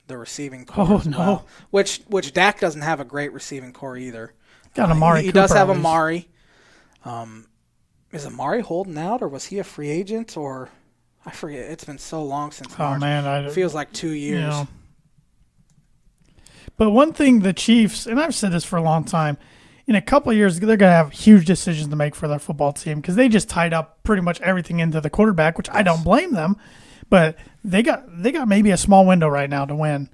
the receiving core as well, which Dak doesn't have a great receiving core either. Got Amari He Cooper, does have Amari. Is Amari holding out, or was he a free agent, or I forget. It's been so long since March. Man, it feels like 2 years. You know. But one thing the Chiefs, and I've said this for a long time, in a couple of years they're going to have huge decisions to make for their football team because they just tied up pretty much everything into the quarterback, which I don't blame them. But they got maybe a small window right now to win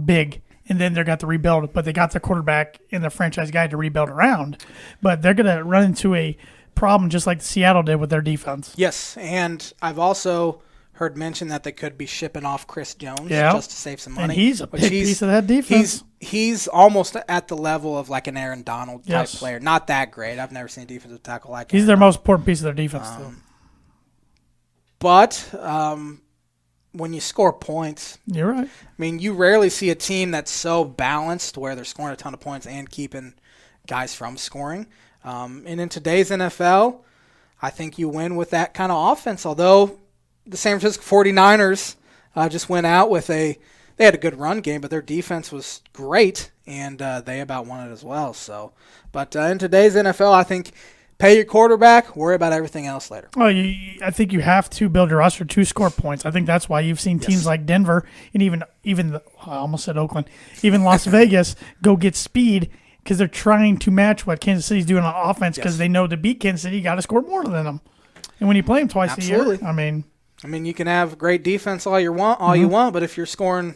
big, and then they're got to rebuild. But they got their quarterback and their franchise guy to rebuild around. But they're going to run into a problem just like Seattle did with their defense. Yes, and I've also heard mention that they could be shipping off Chris Jones just to save some money. And he's a big piece of that defense. He's almost at the level of like an Aaron Donald type player. Not that great. I've never seen a defensive tackle like he's their most important piece of their defense, though. But when you score points, you're right. I mean, you rarely see a team that's so balanced where they're scoring a ton of points and keeping guys from scoring. And in today's NFL, I think you win with that kind of offense. Although the San Francisco 49ers just went out with they had a good run game, but their defense was great, and they about won it as well. So, but in today's NFL, I think pay your quarterback, worry about everything else later. Well, I think you have to build your roster to score points. I think that's why you've seen teams like Denver and even I almost said Oakland, even Las Vegas go get speed because they're trying to match what Kansas City's doing on offense because they know to beat Kansas City, you got to score more than them. And when you play them twice a year, I mean, you can have great defense all you want, but if you're scoring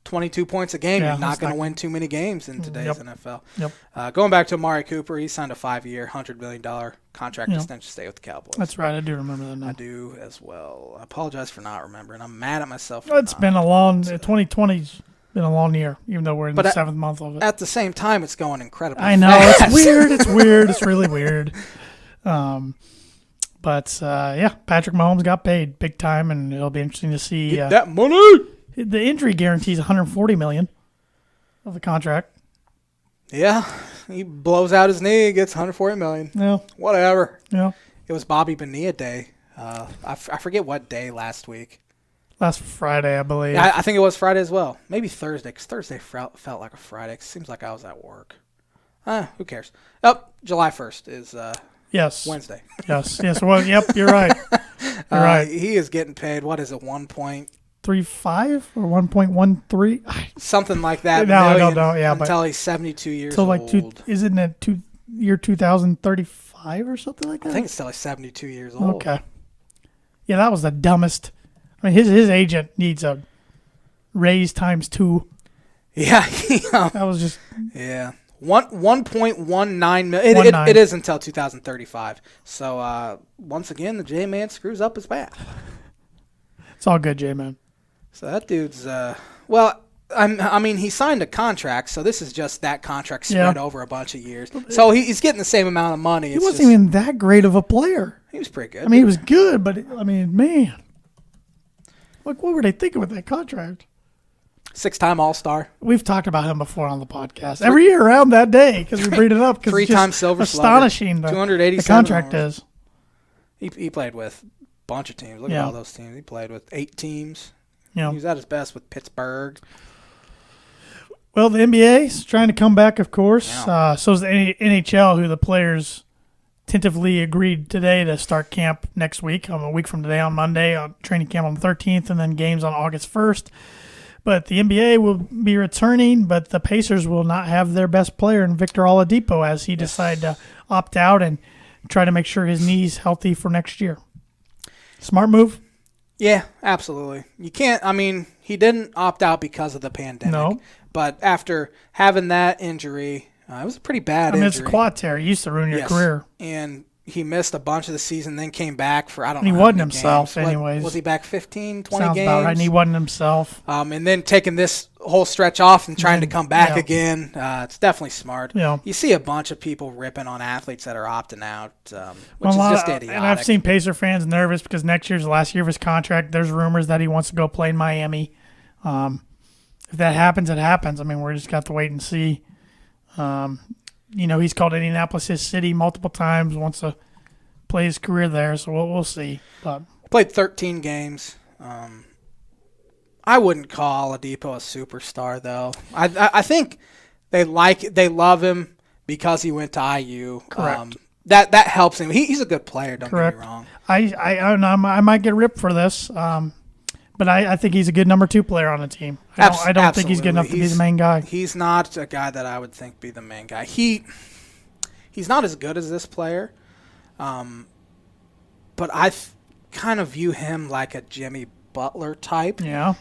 22 points a game, you're not going to win too many games in today's NFL. Yep. Going back to Amari Cooper, he signed a 5-year, $100 million contract extension to stay with the Cowboys. That's right. I do remember that now. I do as well. I apologize for not remembering. I'm mad at myself. It's been a long 2020's Been a long year, even though we're in the 7th month of it. At the same time, it's going incredibly I know. fast. It's weird. It's weird. It's really weird. But Patrick Mahomes got paid big time, and it'll be interesting to see. Get that money! The injury guarantees $140 million of the contract. Yeah. He blows out his knee, gets $140 million. Yeah. Whatever. Yeah. It was Bobby Bonilla Day. I forget what day last week. Last Friday, I believe. Yeah, I think it was Friday as well. Maybe Thursday, because Thursday felt like a Friday. It seems like I was at work. Who cares? Oh, July 1st is yes. Wednesday. Yes. Well, yep, you're right. You're right. He is getting paid, what is it, 1.35 or 1.13? Something like that. No, I don't know. Yeah, until he's 72 years old. Like isn't it year 2035 or something like that? I think it's till he's 72 years old. Okay. Yeah, that was the dumbest. I mean, his agent needs a raise times 2. Yeah. That was just. Yeah. 1.19 million. It is until 2035. So once again, the J-Man screws up his math. It's all good, J-Man. So that dude's I mean, he signed a contract, so this is just that contract spread over a bunch of years. So he's getting the same amount of money. He wasn't even that great of a player. He was pretty good. I mean, he was good, but I mean, man, what were they thinking with that contract? 6-time All-Star. We've talked about him before on the podcast. Every year around that day, because we bring it up. 3-time Silver Slugger. Astonishing. 287 the contract hours. is. He played with a bunch of teams. Look at all those teams. He played with 8 teams. Yeah. He was at his best with Pittsburgh. Well, the NBA is trying to come back, of course. Yeah. So is the NHL, who the players tentatively agreed today to start camp next week, a week from today on Monday, on training camp on the 13th, and then games on August 1st. But the NBA will be returning, but the Pacers will not have their best player in Victor Oladipo as he decided to opt out and try to make sure his knee's healthy for next year. Smart move? Yeah, absolutely. You can't, I mean, he didn't opt out because of the pandemic. No. But after having that injury, it was a pretty bad injury. It's a quad tear. It used to ruin your career. And he missed a bunch of the season, then came back for, I don't know. And he wasn't himself, anyways. Was he back 15, 20 Sounds games? about right, and he wasn't himself. And then taking this whole stretch off and trying to come back again. It's definitely smart. Yeah. You see a bunch of people ripping on athletes that are opting out, which is just idiotic. And I've seen Pacer fans nervous because next year's the last year of his contract. There's rumors that he wants to go play in Miami. If that happens, it happens. I mean, we're just got to wait and see. He's called Indianapolis his city multiple times, wants to play his career there, so we'll see. But played 13 games. I wouldn't call Oladipo a superstar, though. I think they love him because he went to IU. Correct. That helps him. He's a good player. Don't get me wrong. I might get ripped for this, but I think he's a good number 2 player on the team. I don't think he's good enough to be the main guy. He's not a guy that I would think be the main guy. He's not as good as this player, but I kind of view him like a Jimmy Butler type. Yeah,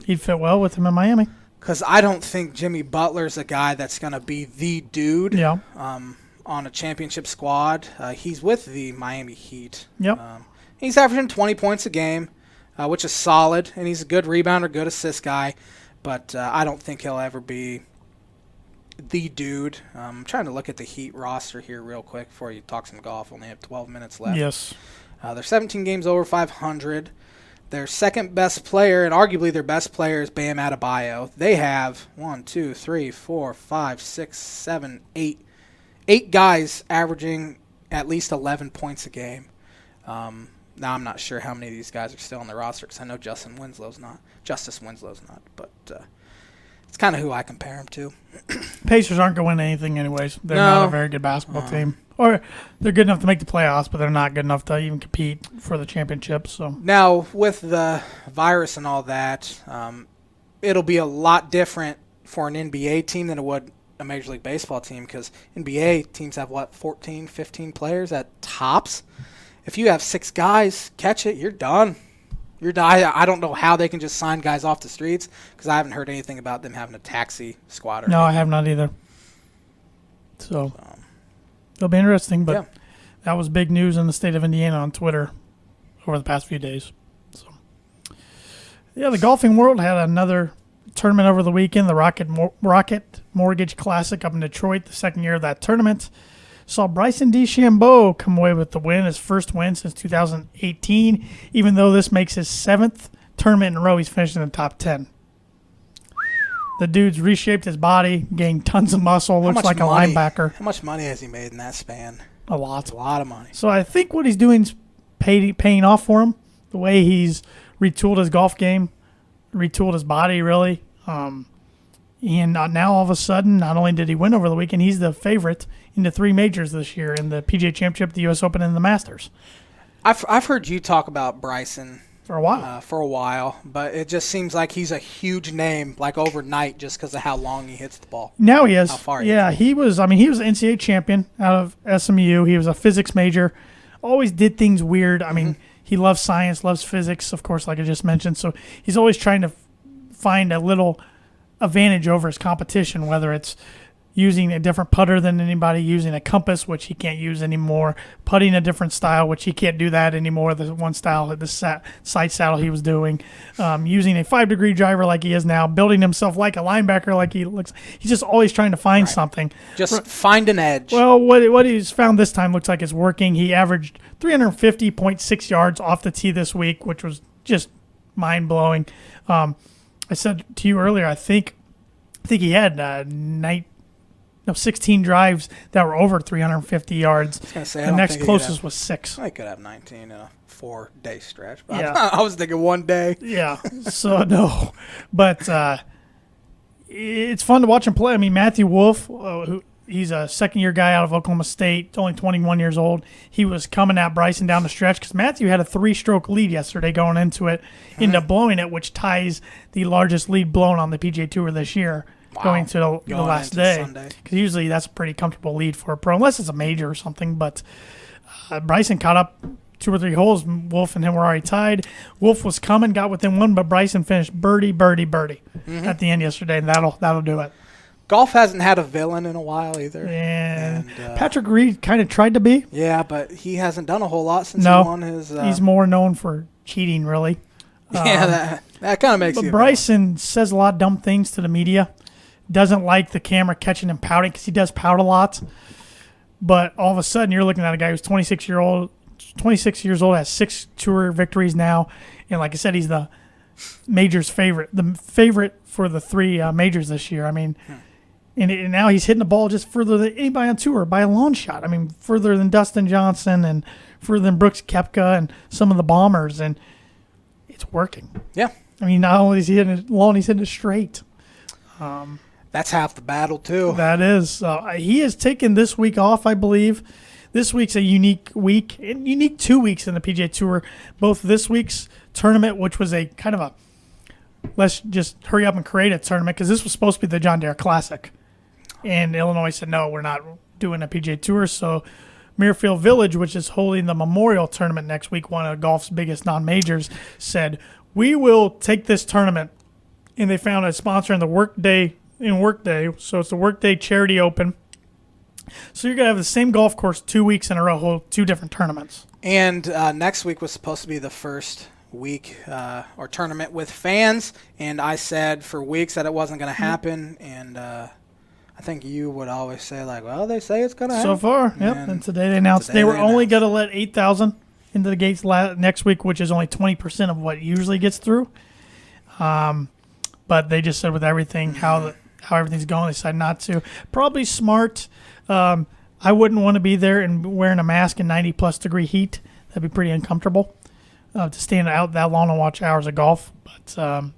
he'd fit well with him in Miami. Because I don't think Jimmy Butler's a guy that's going to be the dude on a championship squad. He's with the Miami Heat. Yep. He's averaging 20 points a game, which is solid, and he's a good rebounder, good assist guy. But I don't think he'll ever be the dude. I'm trying to look at the Heat roster here real quick before you talk some golf. Only have 12 minutes left. Yes. They're 17 games over 500. Their second best player, and arguably their best player, is Bam Adebayo. They have 8 guys averaging at least 11 points a game. Now I'm not sure how many of these guys are still on the roster because I know Justice Winslow's not, but it's kind of who I compare him to. Pacers aren't going to win anything anyways. They're not a very good basketball team. Or they're good enough to make the playoffs, but they're not good enough to even compete for the championship. So now, with the virus and all that, it'll be a lot different for an NBA team than it would a Major League Baseball team because NBA teams have, 14, 15 players at tops? If you have 6 guys, catch it, you're done. I don't know how they can just sign guys off the streets because I haven't heard anything about them having a taxi squad. No, I have not either. So it'll be interesting, but that was big news in the state of Indiana on Twitter over the past few days. So, the golfing world had another tournament over the weekend, the Rocket Mortgage Classic up in Detroit, the second year of that tournament. Saw Bryson DeChambeau come away with the win, his first win since 2018, even though this makes his 7th tournament in a row he's finished in the top 10. The dude's reshaped his body, gained tons of muscle, looks like a linebacker. How much money has he made in that span? A lot. A lot of money. So I think what he's doing is paying off for him. The way he's retooled his golf game, retooled his body, really. And now all of a sudden, not only did he win over the weekend, he's the favorite in the 3 majors this year in the PGA Championship, the U.S. Open, and the Masters. I've heard you talk about Bryson for a while. But it just seems like he's a huge name, like overnight, just because of how long he hits the ball. Now he is. How far he was an NCAA champion out of SMU. He was a physics major. Always did things weird. I mean, he loves science, loves physics, of course, like I just mentioned. So he's always trying to find a little advantage over his competition, whether it's using a different putter than anybody, using a compass, which he can't use anymore, putting a different style, which he can't do that anymore, the one style, the side saddle he was doing, using a 5-degree driver like he is now, building himself like a linebacker like he looks. He's just always trying to find something. Just find an edge. Well, what he's found this time looks like it's working. He averaged 350.6 yards off the tee this week, which was just mind-blowing. I said to you earlier, I think he had 16 drives that were over 350 yards. The next closest was 6. I could have 19 in a 4-day stretch. But yeah. I was thinking 1 day. Yeah, so no. But it's fun to watch him play. I mean, Matthew Wolff, he's a second-year guy out of Oklahoma State, only 21 years old. He was coming at Bryson down the stretch because Matthew had a 3-stroke lead yesterday going into it, ended up blowing it, which ties the largest lead blown on the PGA Tour this year. Wow. Going to the last day. Because usually that's a pretty comfortable lead for a pro, unless it's a major or something. But Bryson caught up 2 or 3 holes. Wolff and him were already tied. Wolff was coming, got within 1, but Bryson finished birdie at the end yesterday, and that'll do it. Golf hasn't had a villain in a while either. And Patrick Reed kind of tried to be. Yeah, but he hasn't done a whole lot since he won his. He's more known for cheating, really. Yeah, that kind of makes But Bryson says a lot of dumb things to the media. Doesn't like the camera catching him pouting because he does pout a lot. But all of a sudden, you're looking at a guy who's 26 years old, has 6 tour victories now, and like I said, he's the majors favorite, for the 3 majors this year. I mean, and now he's hitting the ball just further than anybody on tour by a long shot. I mean, further than Dustin Johnson and further than Brooks Koepka and some of the bombers, and it's working. Yeah. I mean, not only is he hitting it long, he's hitting it straight. That's half the battle, too. That is. He has taken this week off, I believe. This week's a unique week, unique 2 weeks in the PGA Tour. Both this week's tournament, which was a kind of a let's just hurry up and create a tournament, because this was supposed to be the John Deere Classic. And Illinois said, no, we're not doing a PGA Tour. So Muirfield Village, which is holding the Memorial Tournament next week, one of golf's biggest non-majors, said, we will take this tournament. And they found a sponsor in the Workday, so it's the Workday Charity Open. So you're going to have the same golf course 2 weeks in a row, hold 2 different tournaments. And next week was supposed to be the first week or tournament with fans, and I said for weeks that it wasn't going to happen, and I think you would always say, like, well, they say it's going to happen. So far, yep. And today they announced they were only going to let 8,000 into the gates next week, which is only 20% of what usually gets through. But they just said with everything, how everything's going, they decided not to. Probably smart. I wouldn't want to be there and wearing a mask in 90-plus degree heat. That'd be pretty uncomfortable to stand out that long and watch hours of golf. But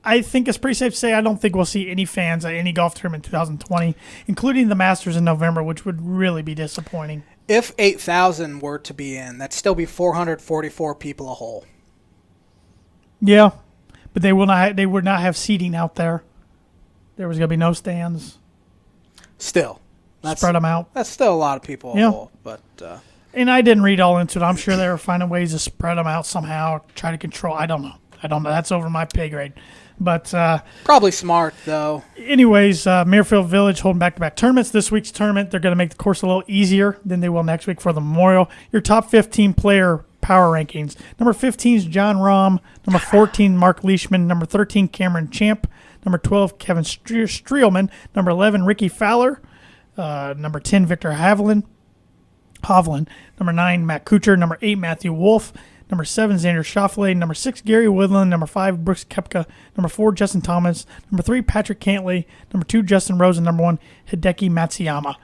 I think it's pretty safe to say I don't think we'll see any fans at any golf tournament in 2020, including the Masters in November, which would really be disappointing. If 8,000 were to be in, that'd still be 444 people a hole. Yeah. But they would not have seating out there. There was going to be no stands. Still. Spread them out. That's still a lot of people. Yeah. But, and I didn't read all into it. I'm sure they were finding ways to spread them out somehow, try to control. I don't know. That's over my pay grade. But probably smart, though. Anyways, Muirfield Village holding back-to-back tournaments. This week's tournament, they're going to make the course a little easier than they will next week for the Memorial. Your top 15 player power rankings. Number 15 is John Rahm. Number 14, Mark Leishman. Number 13, Cameron Champ. Number 12, Kevin Streelman. Number 11, Ricky Fowler. Number 10, Victor Hovland. Number 9, Matt Kuchar. Number 8, Matthew Wolf. Number 7, Xander Schauffele. Number 6, Gary Woodland. Number 5, Brooks Koepka. Number 4, Justin Thomas. Number 3, Patrick Cantley. Number 2, Justin Rose. And number 1, Hideki Matsuyama.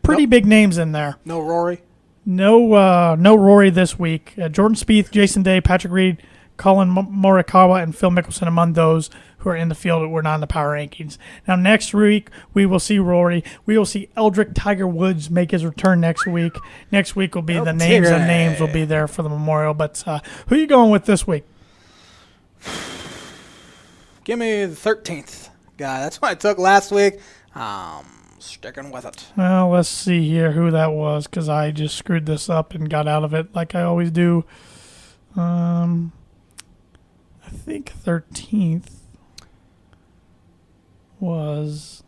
Pretty big names in there. No Rory? No Rory this week. Jordan Spieth, Jason Day, Patrick Reed, Colin Morikawa, and Phil Mickelson among those who are in the field that were not in the power rankings. Now, next week, we will see Rory. We will see Eldrick Tiger Woods make his return next week. Next week will be the names and names will be there for the memorial. But who are you going with this week? Give me the 13th guy. That's what I took last week. Sticking with it. Well, let's see here who that was because I just screwed this up and got out of it like I always do. I think 13th was,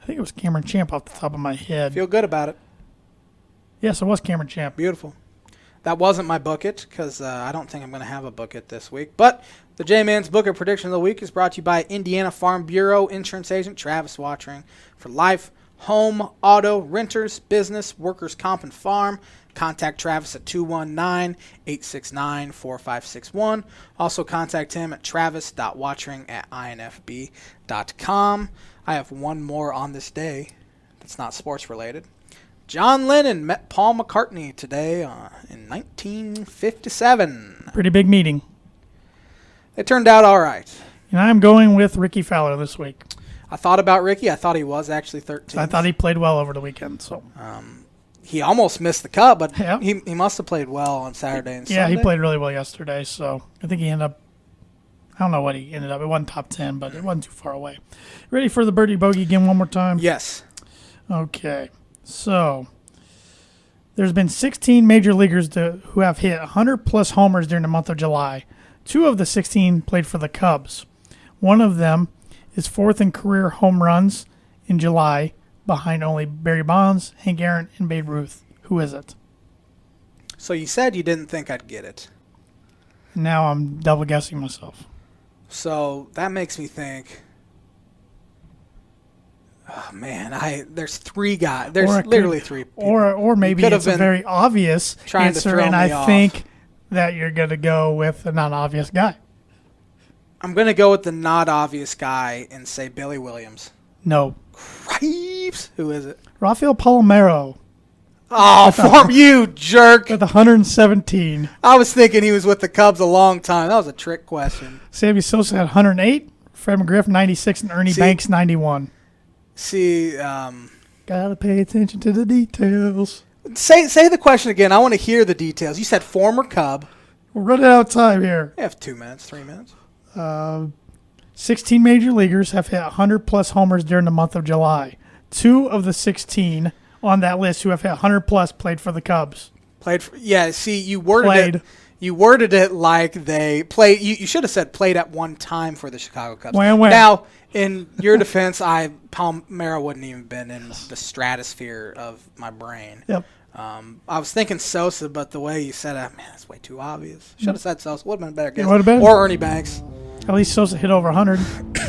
I think it was Cameron Champ off the top of my head. Feel good about it. Yes, it was Cameron Champ. Beautiful. That wasn't my book it because I don't think I'm going to have a book it this week. But the J-Man's Book It Prediction of the Week is brought to you by Indiana Farm Bureau insurance agent Travis Watering. For life, home, auto, renters, business, workers' comp, and farm, contact Travis at 219-869-4561. Also contact him at travis.watering@infb.com. I have one more on this day that's not sports related. John Lennon met Paul McCartney today in 1957. Pretty big meeting. It turned out all right. And I'm going with Ricky Fowler this week. I thought about Ricky. I thought he was actually 13. I thought he played well over the weekend. So he almost missed the cut, but yeah. he must have played well on Saturday and Sunday. Yeah, he played really well yesterday. So I think he ended up, I don't know what he ended up. It wasn't top 10, but it wasn't too far away. Ready for the birdie bogey again one more time? Yes. Okay. So there's been 16 major leaguers who have hit 100-plus homers during the month of July. 2 of the 16 played for the Cubs. One of them is 4th in career home runs in July, behind only Barry Bonds, Hank Aaron, and Babe Ruth. Who is it? So you said you didn't think I'd get it. Now I'm double guessing myself. So that makes me think, oh man, there's 3 guys. There's literally 3 people. Or maybe it's a very obvious answer, and I think that you're going to go with a non-obvious guy. I'm going to go with the not obvious guy and say Billy Williams. No. Cripes. Who is it? Rafael Palmeiro. Oh, from you, jerk. With 117. I was thinking he was with the Cubs a long time. That was a trick question. Sammy Sosa had 108, Fred McGriff 96, and Ernie Banks 91. Gotta pay attention to the details. Say the question again. I want to hear the details. You said former Cub. We're running out of time here. You have 2 minutes, 3 minutes. 16 major leaguers have hit 100-plus homers during the month of July. 2 of the 16 on that list who have hit 100-plus played for the Cubs. You worded it like they played. You should have said played at one time for the Chicago Cubs. When? Now, in your defense, Palmeiro wouldn't even been in the stratosphere of my brain. Yep. I was thinking Sosa, but the way you said it, man, that's way too obvious. Should have said Sosa. Would have been a better guess. Would have been. Or Ernie Banks. At least Sosa hit over 100.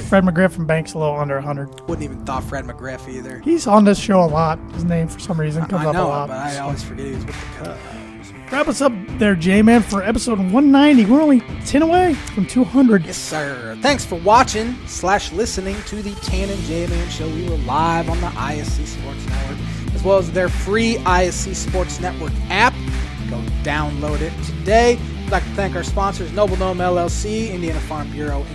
Fred McGriff and Banks a little under 100. Wouldn't even thought Fred McGriff either. He's on this show a lot. His name, for some reason, comes up a lot. But I always forget he was with the Cubs. Wrap us up there, J-Man, for episode 190. We're only 10 away from 200. Yes, sir. Thanks for watching/listening to the Tan and J-Man Show. We were live on the ISC Sports Network, as well as their free ISC Sports Network app. Go download it today. I'd like to thank our sponsors, Noble Gnome LLC, Indiana Farm Bureau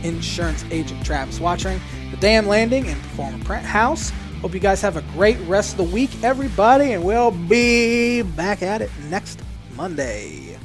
insurance agent Travis Watering, The Dam Landing, and Performer Print House. Hope you guys have a great rest of the week, everybody, and we'll be back at it next Monday.